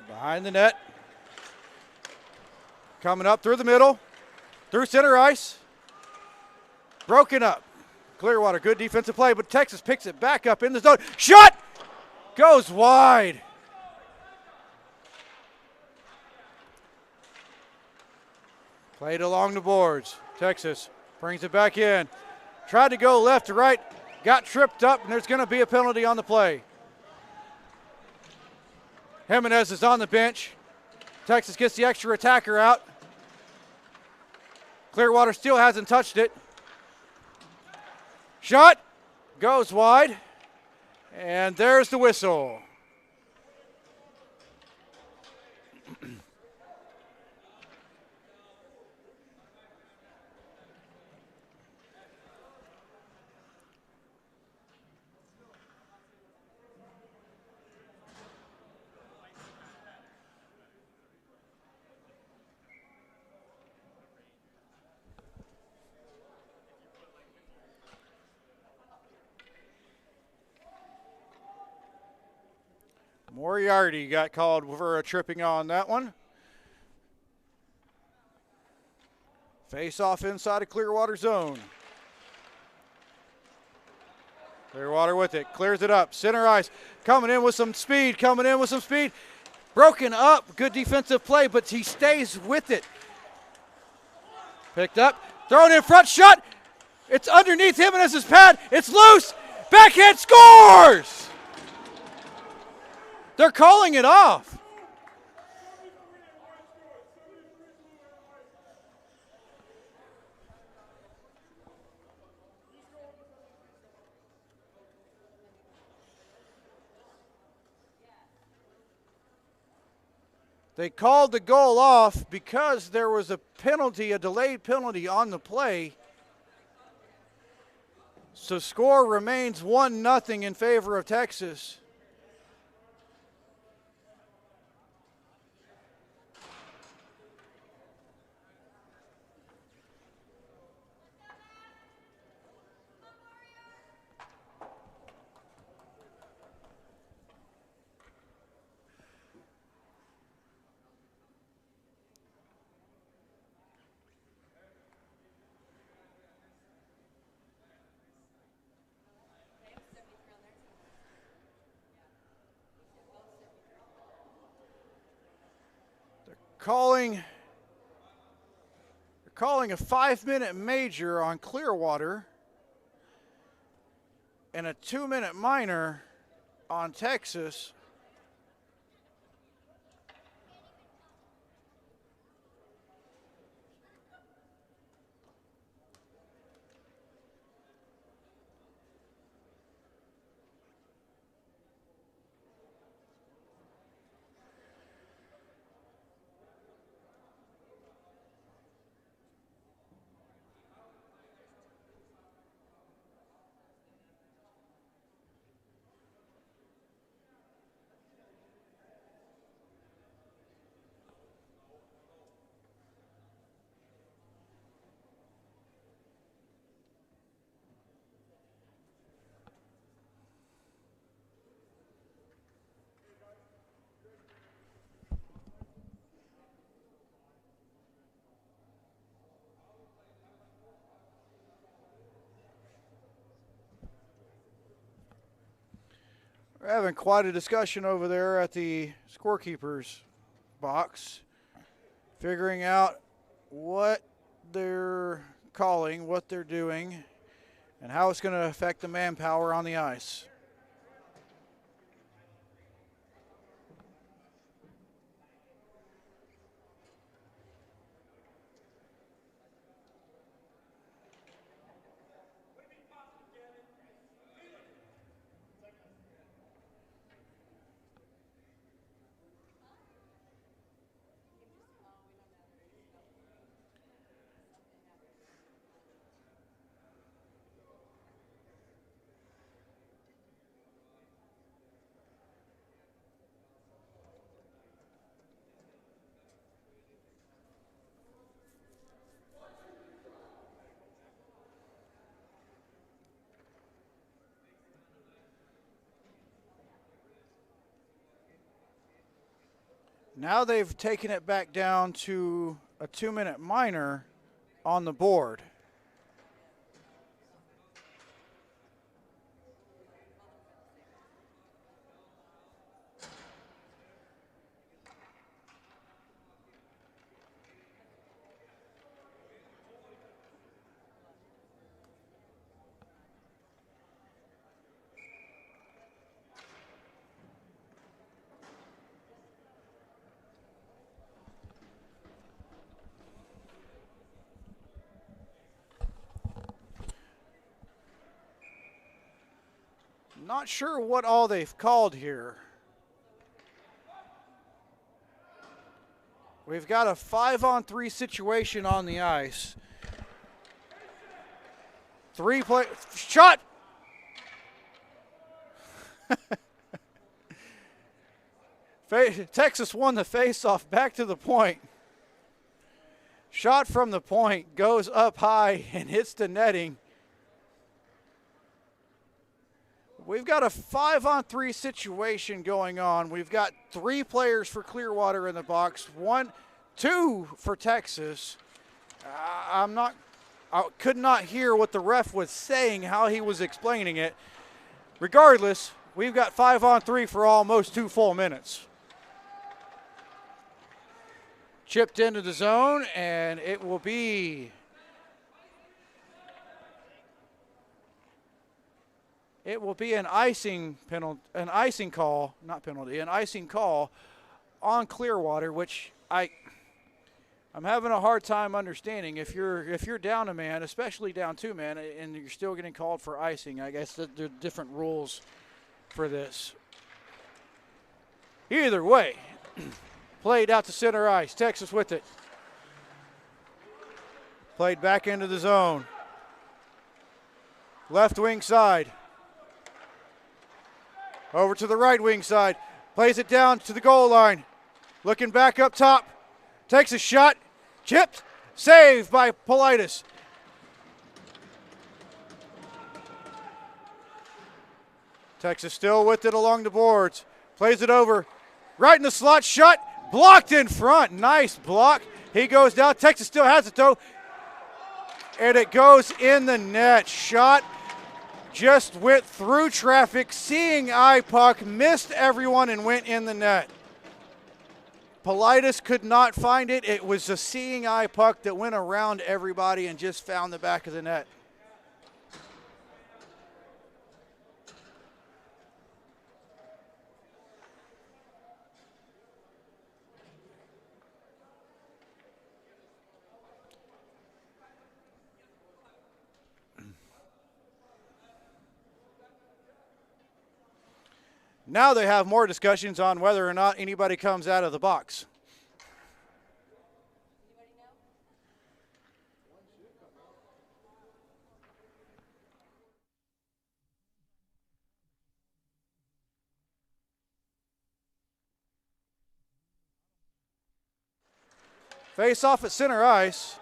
Behind the net. Coming up through the middle. Through center ice. Broken up. Clearwater, good defensive play, but Texas picks it back up in the zone. Shot! Goes wide. Played along the boards. Texas brings it back in. Tried to go left to right. Got tripped up, and there's going to be a penalty on the play. Jimenez is on the bench. Texas gets the extra attacker out. Clearwater still hasn't touched it. Shot goes wide, and there's the whistle. Moriarty got called for a tripping on that one. Face off inside of Clearwater zone. Clearwater with it, clears it up. Center ice, coming in with some speed, Broken up, good defensive play, but he stays with it. Picked up, thrown in front, shot. It's underneath Jimenez's pad, it's loose. Backhand scores! They're calling it off. They called the goal off because there was a penalty, a delayed penalty on the play. So score remains 1-0 in favor of Texas. calling a 5-minute major on Clearwater and a 2-minute minor on Texas. We're having quite a discussion over there at the scorekeeper's box, figuring out what they're calling, what they're doing, and how it's going to affect the manpower on the ice. Now they've taken it back down to a 2-minute minor on the board. Not sure what all they've called here. We've got a 5-on-3 situation on the ice. 3-play shot. Texas won the face-off, back to the point. Shot from the point goes up high and hits the netting. We've got a 5-on-3 situation going on. We've got 3 players for Clearwater in the box, 2 for Texas. I could not hear what the ref was saying, how he was explaining it. Regardless, we've got 5-on-3 for almost 2 full minutes. Chipped into the zone, and it will be an icing call on Clearwater, which I'm having a hard time understanding. If you're down a man, especially down 2 men, and you're still getting called for icing, I guess there are different rules for this. Either way, played out to center ice. Texas with it. Played back into the zone. Left wing side. Over to the right wing side. Plays it down to the goal line. Looking back up top. Takes a shot. Chipped. Saved by Politis. Texas still with it along the boards. Plays it over. Right in the slot. Shot. Blocked in front. Nice block. He goes down. Texas still has it though. And it goes in the net. Shot just went through traffic, seeing eye puck, missed everyone and went in the net. Politis could not find it. It was a seeing eye puck that went around everybody and just found the back of the net. Now they have more discussions on whether or not anybody comes out of the box. Face off at center ice.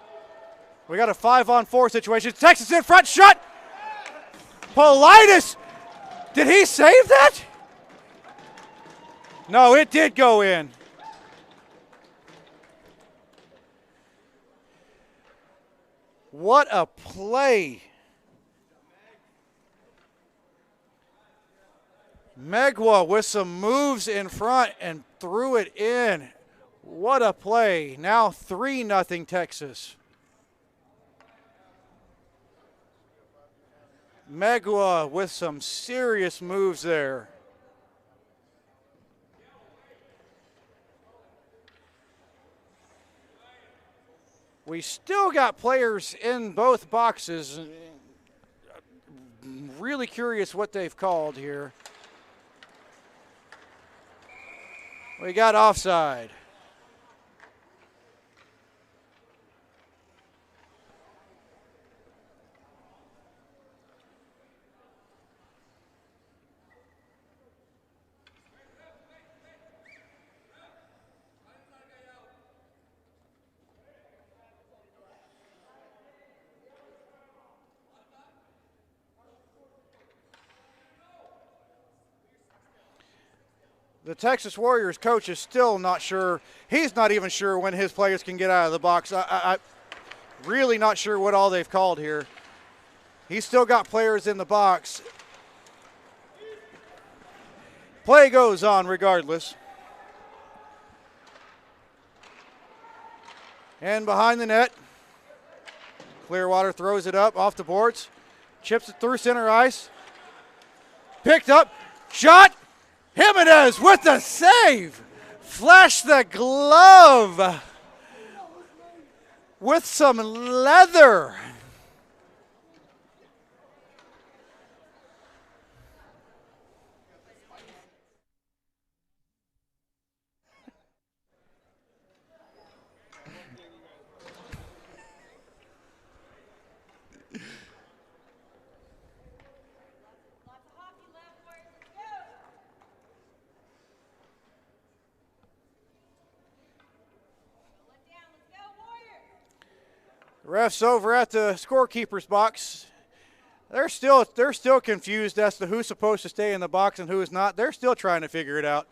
We got a 5-on-4 situation. Texas in front, shot. Politis, did he save that? No, it did go in. What a play. Megwa with some moves in front and threw it in. What a play. Now 3-0 Texas. Megwa with some serious moves there. We still got players in both boxes. Really curious what they've called here. We got offside. The Texas Warriors coach is still not sure. He's not even sure when his players can get out of the box. I'm really not sure what all they've called here. He's still got players in the box. Play goes on regardless. And behind the net, Clearwater throws it up off the boards, chips it through center ice. Picked up, shot. Jimenez with the save. Flash the glove with some leather. Refs over at the scorekeeper's box. They're still confused as to who's supposed to stay in the box and who is not. They're still trying to figure it out.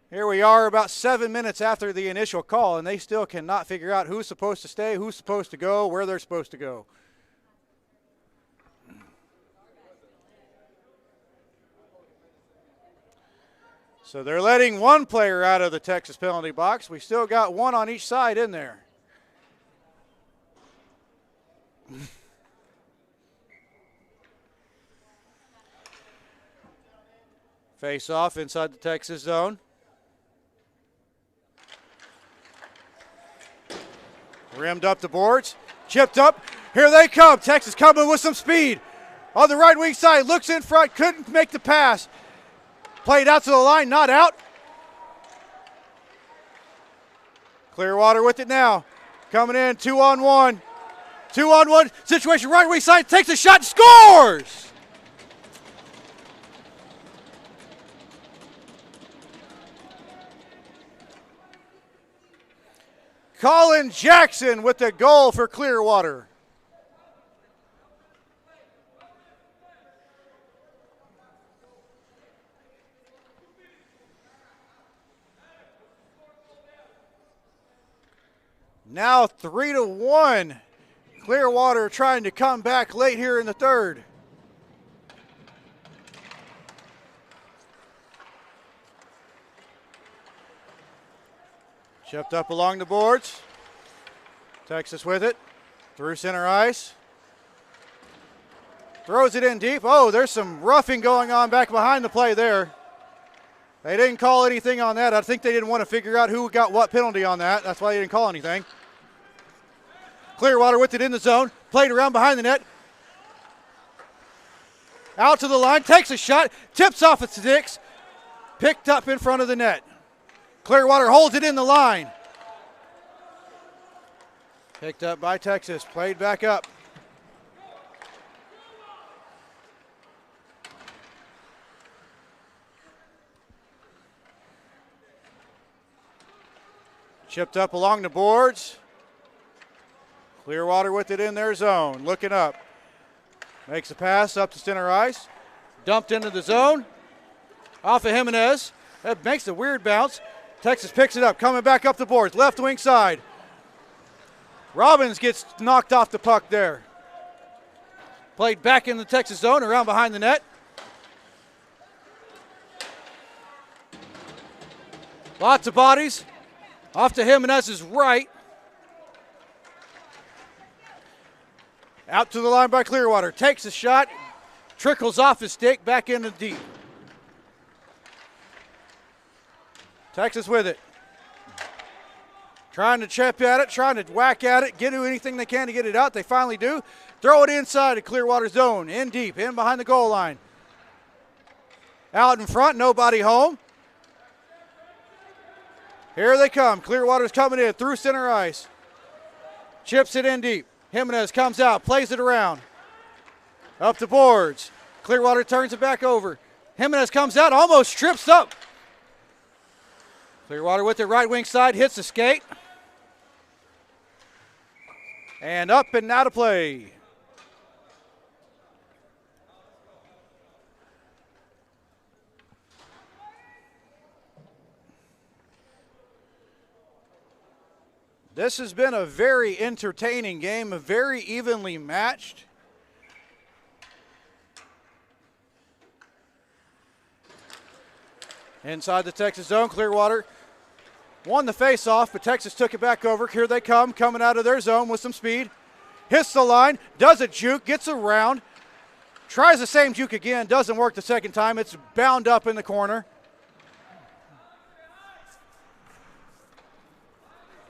Here we are about 7 minutes after the initial call, and they still cannot figure out who's supposed to stay, who's supposed to go, where they're supposed to go. So they're letting one player out of the Texas penalty box. We still got one on each side in there. Face off inside the Texas zone. Rimmed up the boards, chipped up. Here they come. Texas coming with some speed. On the right wing side, looks in front, couldn't make the pass. Played out to the line, not out. Clearwater with it now. Coming in, 2-on-1. 2-on-1 situation, right wing side, takes a shot, scores! Colin Jackson with the goal for Clearwater. Now 3-1. Clearwater trying to come back late here in the third. Chipped up along the boards. Texas with it. Through center ice. Throws it in deep. Oh, there's some roughing going on back behind the play there. They didn't call anything on that. I think they didn't want to figure out who got what penalty on that. That's why they didn't call anything. Clearwater with it in the zone. Played around behind the net. Out to the line. Takes a shot. Tips off its sticks. Picked up in front of the net. Clearwater holds it in the line. Picked up by Texas. Played back up. Chipped up along the boards. Clearwater with it in their zone. Looking up. Makes a pass up to center ice. Dumped into the zone. Off of Jimenez. That makes a weird bounce. Texas picks it up. Coming back up the boards. Left wing side. Robbins gets knocked off the puck there. Played back in the Texas zone around behind the net. Lots of bodies. Off to Jimenez's right. Out to the line by Clearwater. Takes a shot. Trickles off his stick. Back into deep. Texas with it. Trying to chip at it. Trying to whack at it. Do anything they can to get it out. They finally do. Throw it inside of Clearwater zone. In deep. In behind the goal line. Out in front. Nobody home. Here they come. Clearwater's coming in through center ice. Chips it in deep. Jimenez comes out, plays it around. Up the boards. Clearwater turns it back over. Jimenez comes out, almost trips up. Clearwater with the right wing side, hits the skate. And up and out of play. This has been a very entertaining game, very evenly matched. Inside the Texas zone, Clearwater won the face-off, but Texas took it back over. Here they come, coming out of their zone with some speed. Hits the line, does a juke, gets around, tries the same juke again, doesn't work the second time. It's bound up in the corner.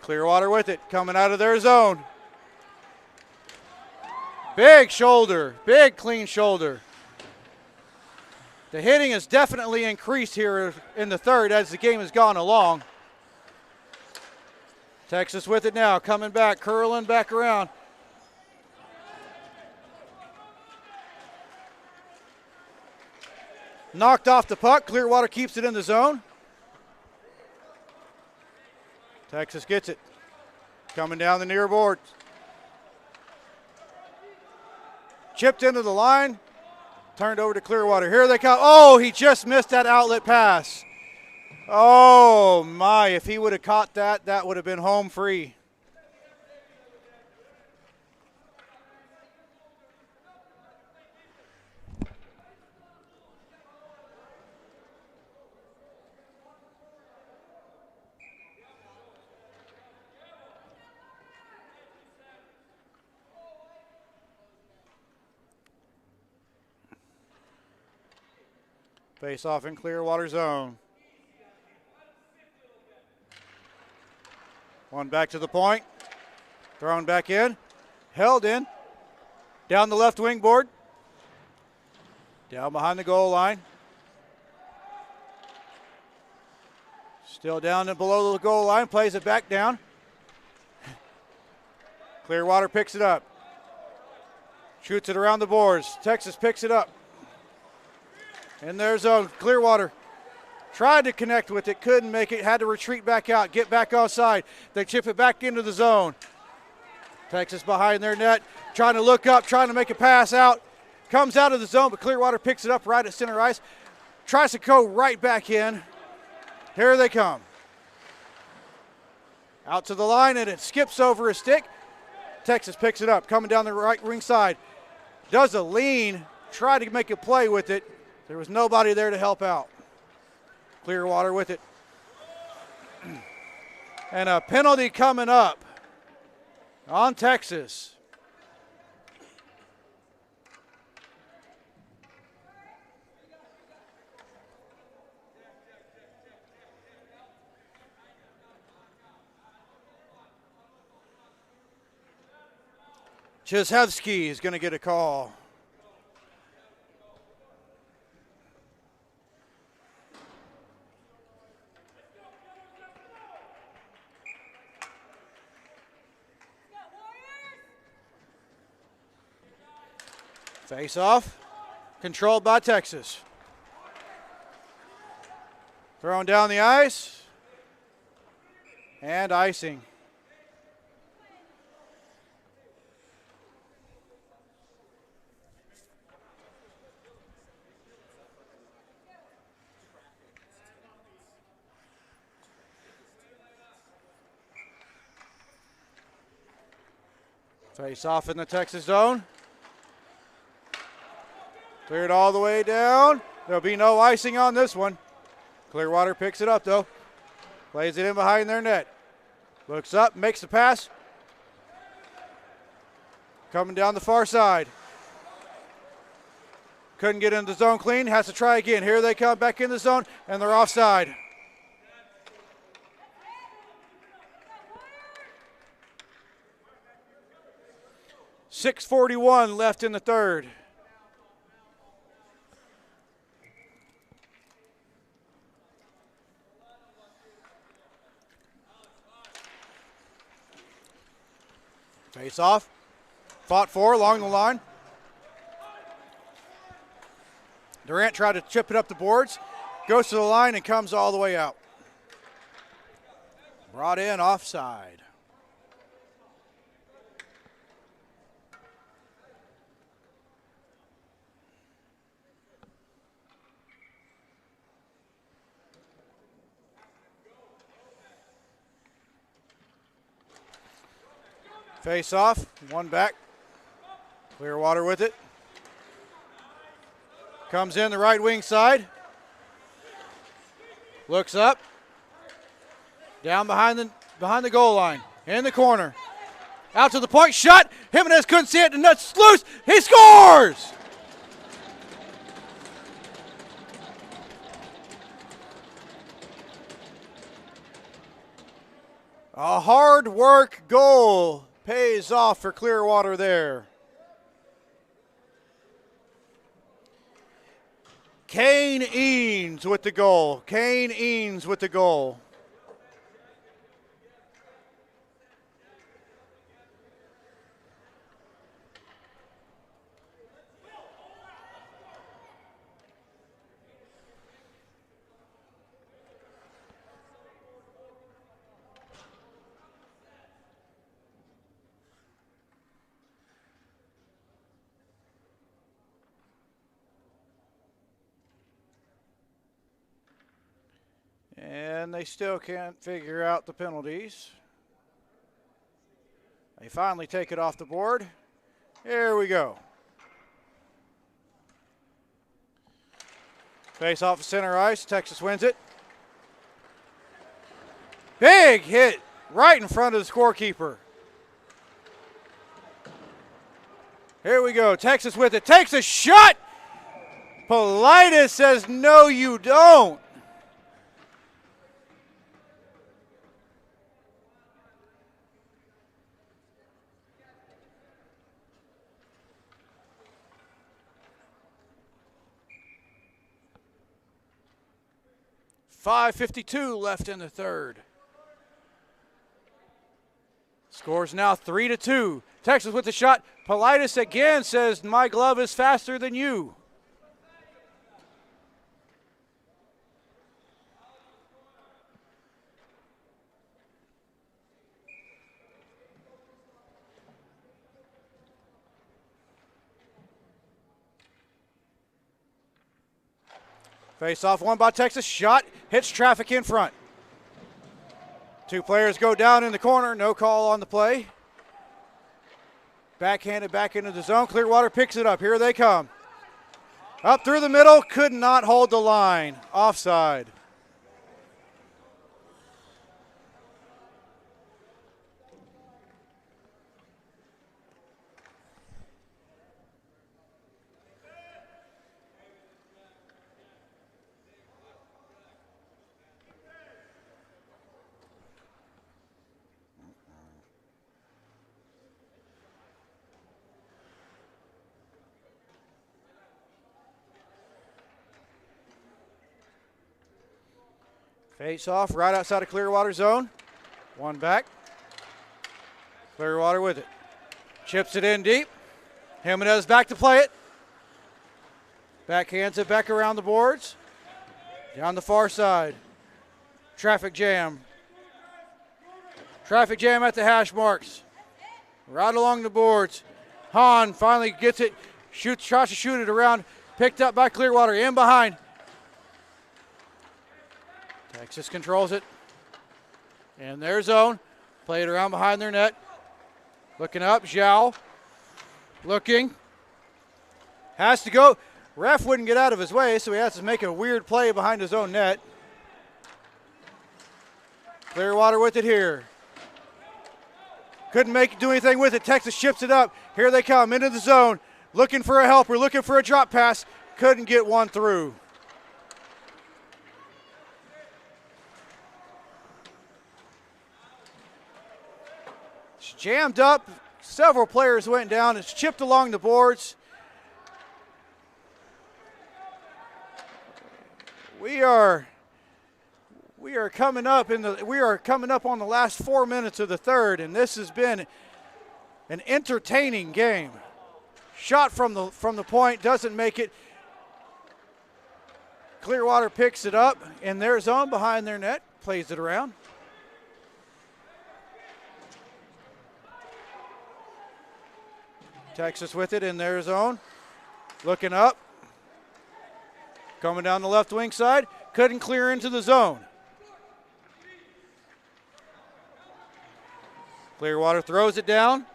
Clearwater with it, coming out of their zone. Big shoulder, big clean shoulder. The hitting has definitely increased here in the third as the game has gone along. Texas with it now, coming back, curling back around. Knocked off the puck, Clearwater keeps it in the zone. Texas gets it. Coming down the near board. Chipped into the line. Turned over to Clearwater. Here they come. Oh, he just missed that outlet pass. Oh, my. If he would have caught that, that would have been home free. Face off in Clearwater zone. One back to the point. Thrown back in. Held in. Down the left wing board. Down behind the goal line. Still down and below the goal line. Plays it back down. Clearwater picks it up. Shoots it around the boards. Texas picks it up. In their zone, Clearwater tried to connect with it, couldn't make it, had to retreat back out, get back offside. They chip it back into the zone. Texas behind their net, trying to look up, trying to make a pass out. Comes out of the zone, but Clearwater picks it up right at center ice. Tries to go right back in. Here they come. Out to the line, and it skips over a stick. Texas picks it up, coming down the right wing side. Does a lean, tried to make a play with it. There was nobody there to help out. Clearwater with it. And a penalty coming up on Texas. Chizhevsky is going to get a call. Face off, controlled by Texas. Thrown down the ice, and icing. Face off in the Texas zone. Cleared all the way down. There'll be no icing on this one. Clearwater picks it up though. Plays it in behind their net. Looks up, makes the pass. Coming down the far side. Couldn't get into the zone clean, has to try again. Here they come back in the zone, and they're offside. .641 left in the third. Face off. Fought for along the line. Durant tried to chip it up the boards. Goes to the line and comes all the way out. Brought in offside. Face off, one back. Clearwater with it. Comes in the right wing side. Looks up. Down behind the goal line. In the corner. Out to the point, shot. Jimenez couldn't see it, the nuts loose. He scores! A hard work goal pays off for Clearwater there. Kane Eanes with the goal. Kane Eanes with the goal. And they still can't figure out the penalties. They finally take it off the board. Here we go. Face off center ice. Texas wins it. Big hit right in front of the scorekeeper. Here we go. Texas with it. Takes a shot. Politis says, no, you don't. .552 left in the third. Scores now 3-2. Texas with the shot. Politis again says, my glove is faster than you. Face off one by Texas. Shot. Hits traffic in front. Two players go down in the corner. No call on the play. Backhanded back into the zone. Clearwater picks it up. Here they come. Up through the middle. Could not hold the line. Offside. Face off right outside of Clearwater zone. One back. Clearwater with it. Chips it in deep. Jimenez back to play it. Backhands it back around the boards. Down the far side. Traffic jam. Traffic jam at the hash marks. Right along the boards. Hahn finally gets it. Tries to shoot it around. Picked up by Clearwater. In behind. Texas controls it. In their zone. Play it around behind their net. Looking up. Zhao. Looking. Has to go. Ref wouldn't get out of his way, so he has to make a weird play behind his own net. Clearwater with it here. Couldn't do anything with it. Texas ships it up. Here they come into the zone. Looking for a helper, looking for a drop pass. Couldn't get one through. It's jammed up. Several players went down. It's chipped along the boards. We are coming up on the last 4 minutes of the third, and this has been an entertaining game. Shot from the point, doesn't make it. Clearwater picks it up in their zone behind their net, plays it around. Texas with it in their zone. Looking up. Coming down the left wing side. Couldn't clear into the zone. Clearwater throws it down.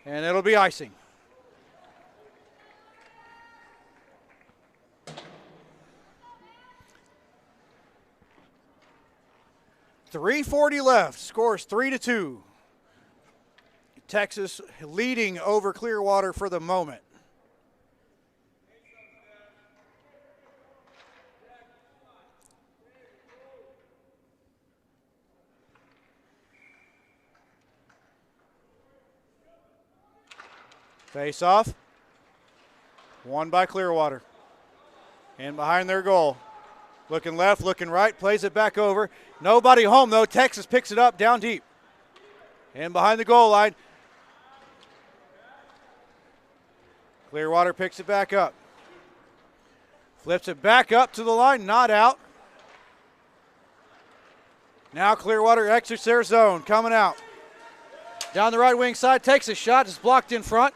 And it'll be icing. .340 left. Scores 3-2. Texas leading over Clearwater for the moment. Face off. Won by Clearwater. And behind their goal. Looking left, looking right, plays it back over. Nobody home though. Texas picks it up down deep. And behind the goal line. Clearwater picks it back up. Flips it back up to the line, not out. Now Clearwater exits their zone, coming out. Down the right wing side, takes a shot, is blocked in front.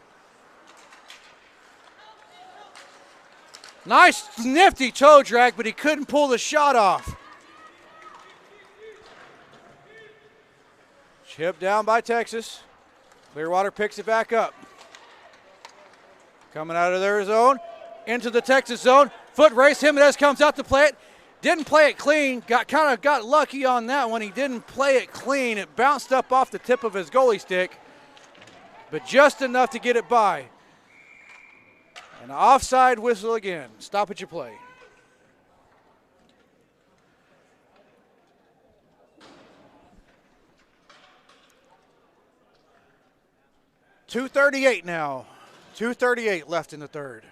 Nice nifty toe drag, but he couldn't pull the shot off. Chip down by Texas. Clearwater picks it back up. Coming out of their zone, into the Texas zone. Foot race, Jimenez comes out to play it. Didn't play it clean, got lucky on that one. He didn't play it clean. It bounced up off the tip of his goalie stick, but just enough to get it by. An offside whistle again. Stop at your play. .238 now. 2:38 left in the third.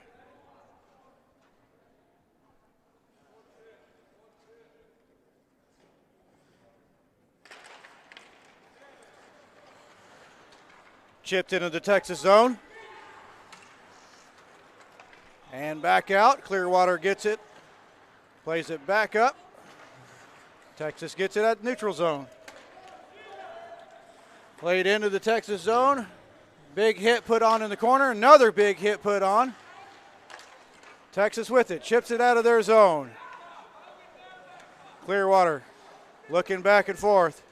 Chipped into the Texas zone. And back out. Clearwater gets it. Plays it back up. Texas gets it at neutral zone. Played into the Texas zone. Big hit put on in the corner. Another big hit put on. Texas with it. Chips it out of their zone. Clearwater looking back and forth.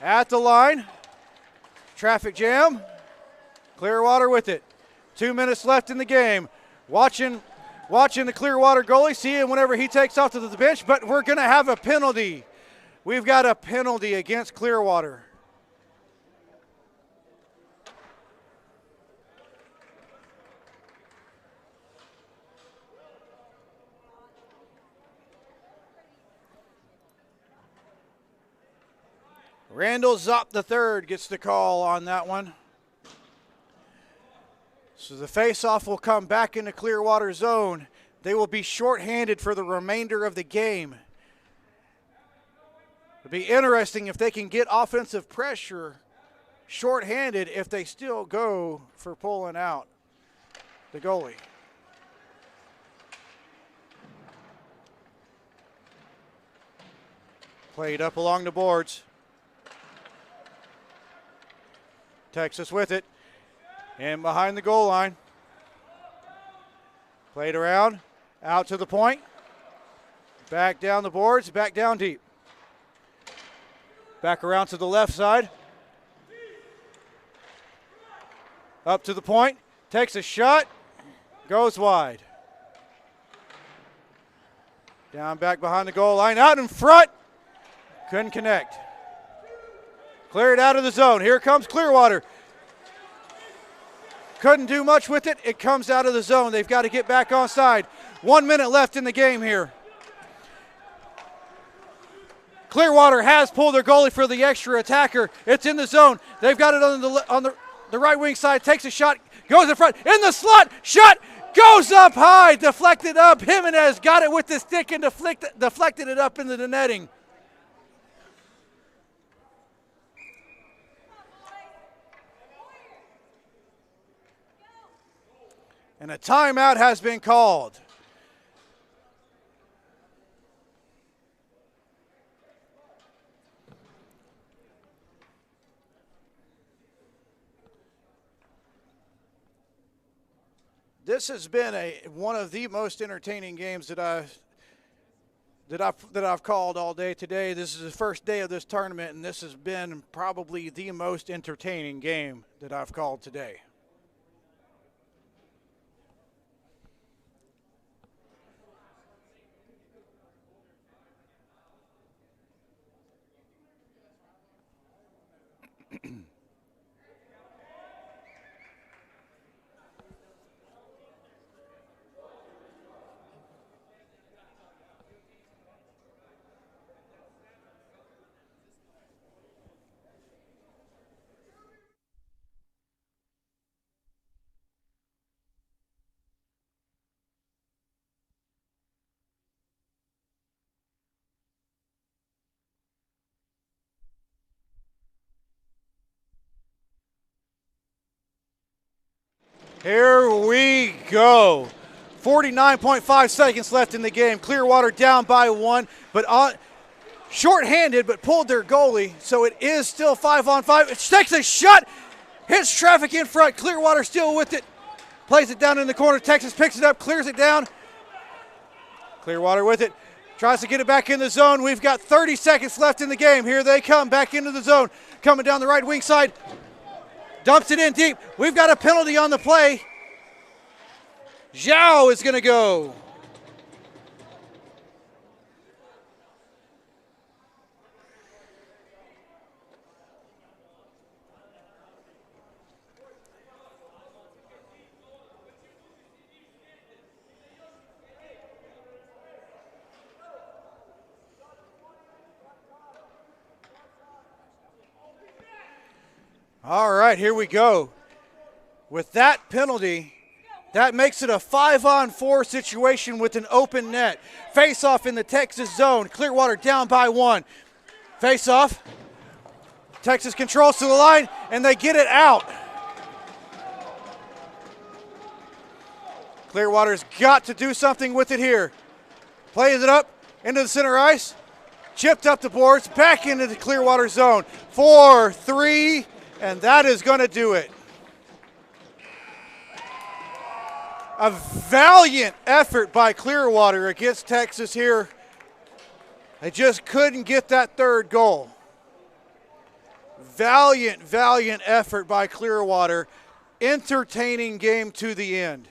At the line. Traffic jam. Clearwater with it. 2 minutes left in the game. Watching the Clearwater goalie, seeing whenever he takes off to the bench, but we're going to have a penalty. We've got a penalty against Clearwater. Randall Zopp III gets the call on that one. So the faceoff will come back into Clearwater zone. They will be shorthanded for the remainder of the game. It'll be interesting if they can get offensive pressure shorthanded if they still go for pulling out the goalie. Played up along the boards. Texas with it. And behind the goal line. Played around. Out to the point. Back down the boards. Back down deep. Back around to the left side. Up to the point. Takes a shot. Goes wide. Down back behind the goal line. Out in front. Couldn't connect. Cleared out of the zone. Here comes Clearwater. Couldn't do much with it. It comes out of the zone. They've got to get back onside. 1 minute left in the game here. Clearwater has pulled their goalie for the extra attacker. It's in the zone. They've got it on the right wing side. Takes a shot. Goes in front. In the slot. Shot. Goes up high. Deflected up. Jimenez got it with the stick and deflected it up into the netting. And a timeout has been called. This has been one of the most entertaining games that I've called all day today. This is the first day of this tournament, and this has been probably the most entertaining game that I've called today. Here we go. 49.5 seconds left in the game. Clearwater down by 1, but shorthanded, but pulled their goalie, so it is still 5-on-5. It takes a shot, hits traffic in front. Clearwater still with it. Plays it down in the corner. Texas picks it up, clears it down. Clearwater with it. Tries to get it back in the zone. We've got 30 seconds left in the game. Here they come back into the zone. Coming down the right wing side. Dumps it in deep. We've got a penalty on the play. Zhao is going to go. All right, here we go. With that penalty, that makes it a 5-on-4 situation with an open net. Face-off in the Texas zone. Clearwater down by 1. Face-off. Texas controls to the line, and they get it out. Clearwater's got to do something with it here. Plays it up into the center ice. Chipped up the boards, back into the Clearwater zone. 4-3. And that is going to do it. A valiant effort by Clearwater against Texas here. They just couldn't get that third goal. Valiant effort by Clearwater. Entertaining game to the end.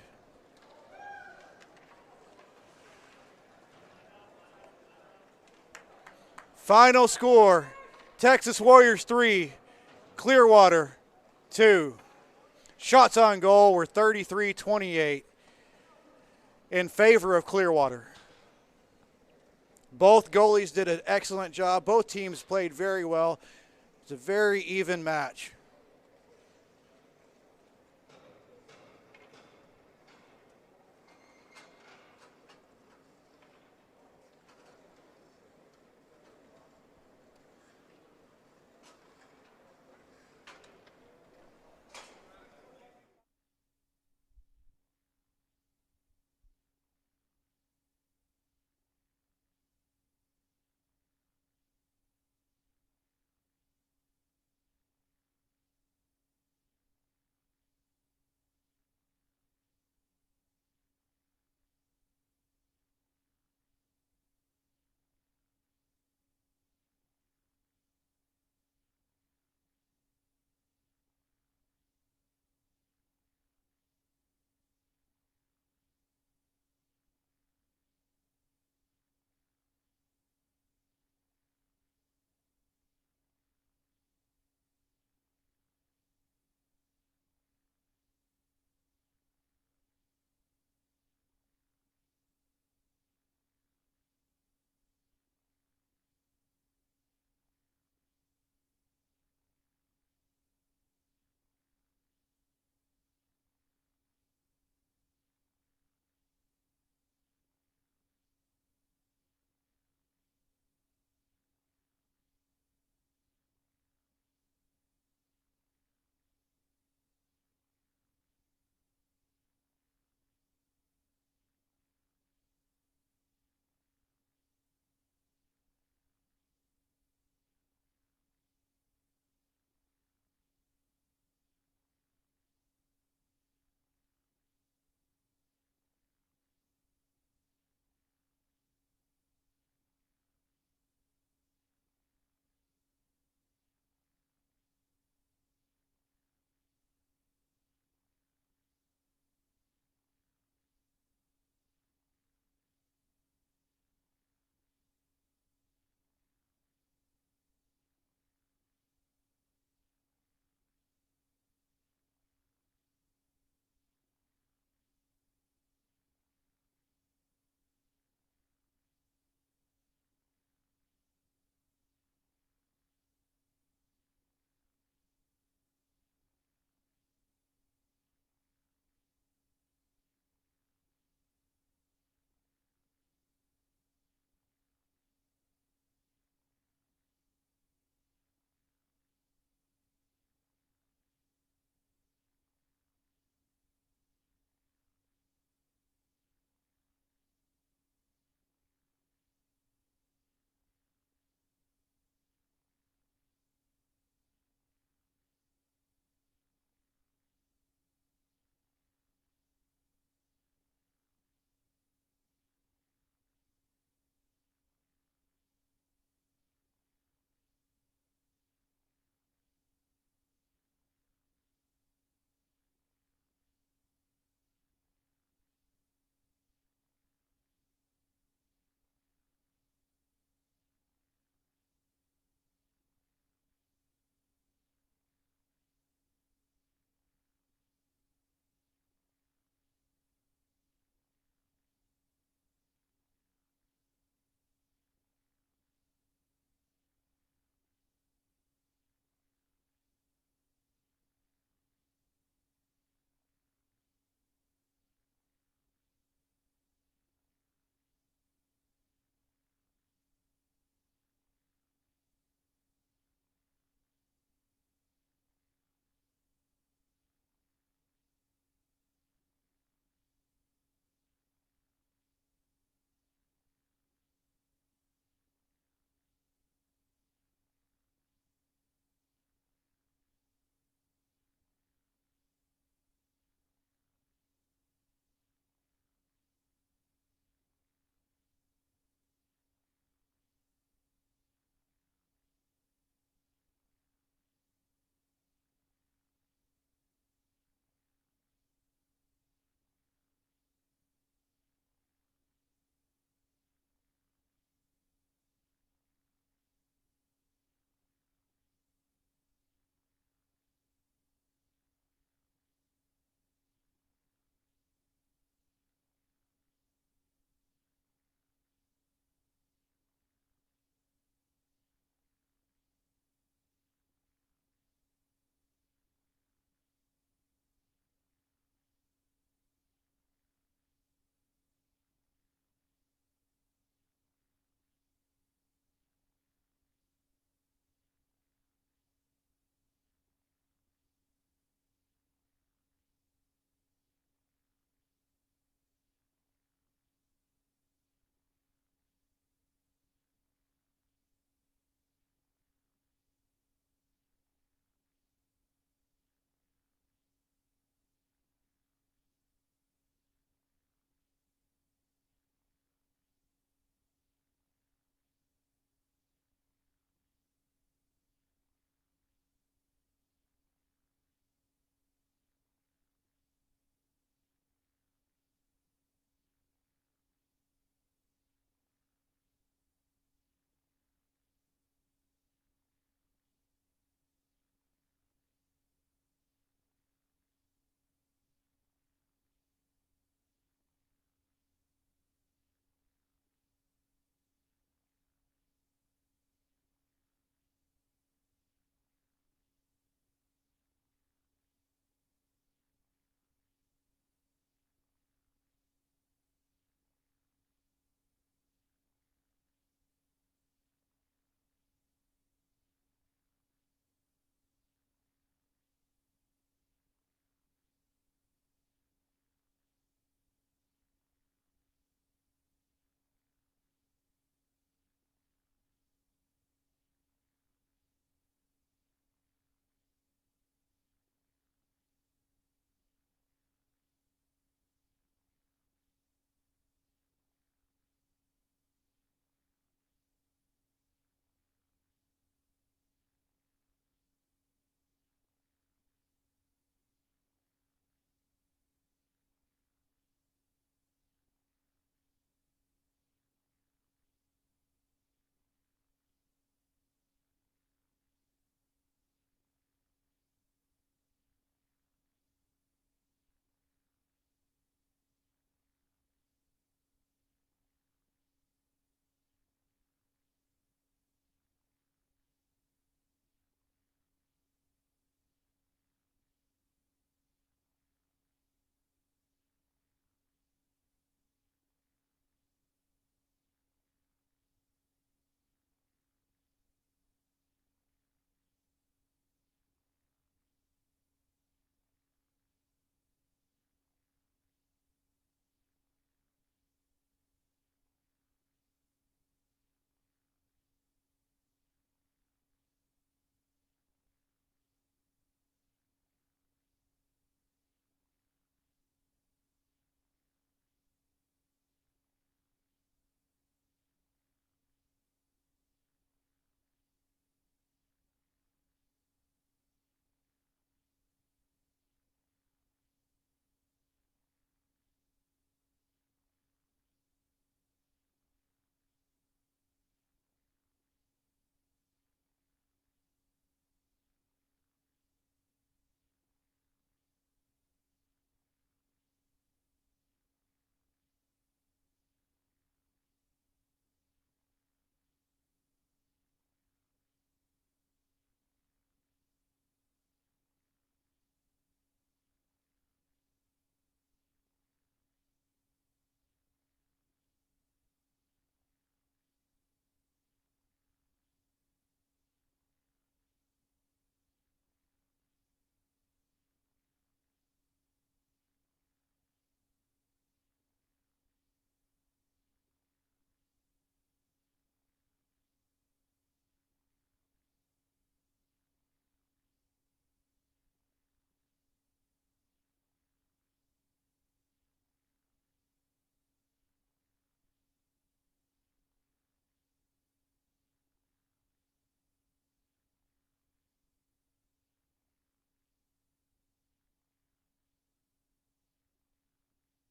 Final score, Texas Warriors 3. Clearwater 2. Shots on goal were 33-28 in favor of Clearwater. Both goalies did an excellent job. Both teams played very well. It's a very even match.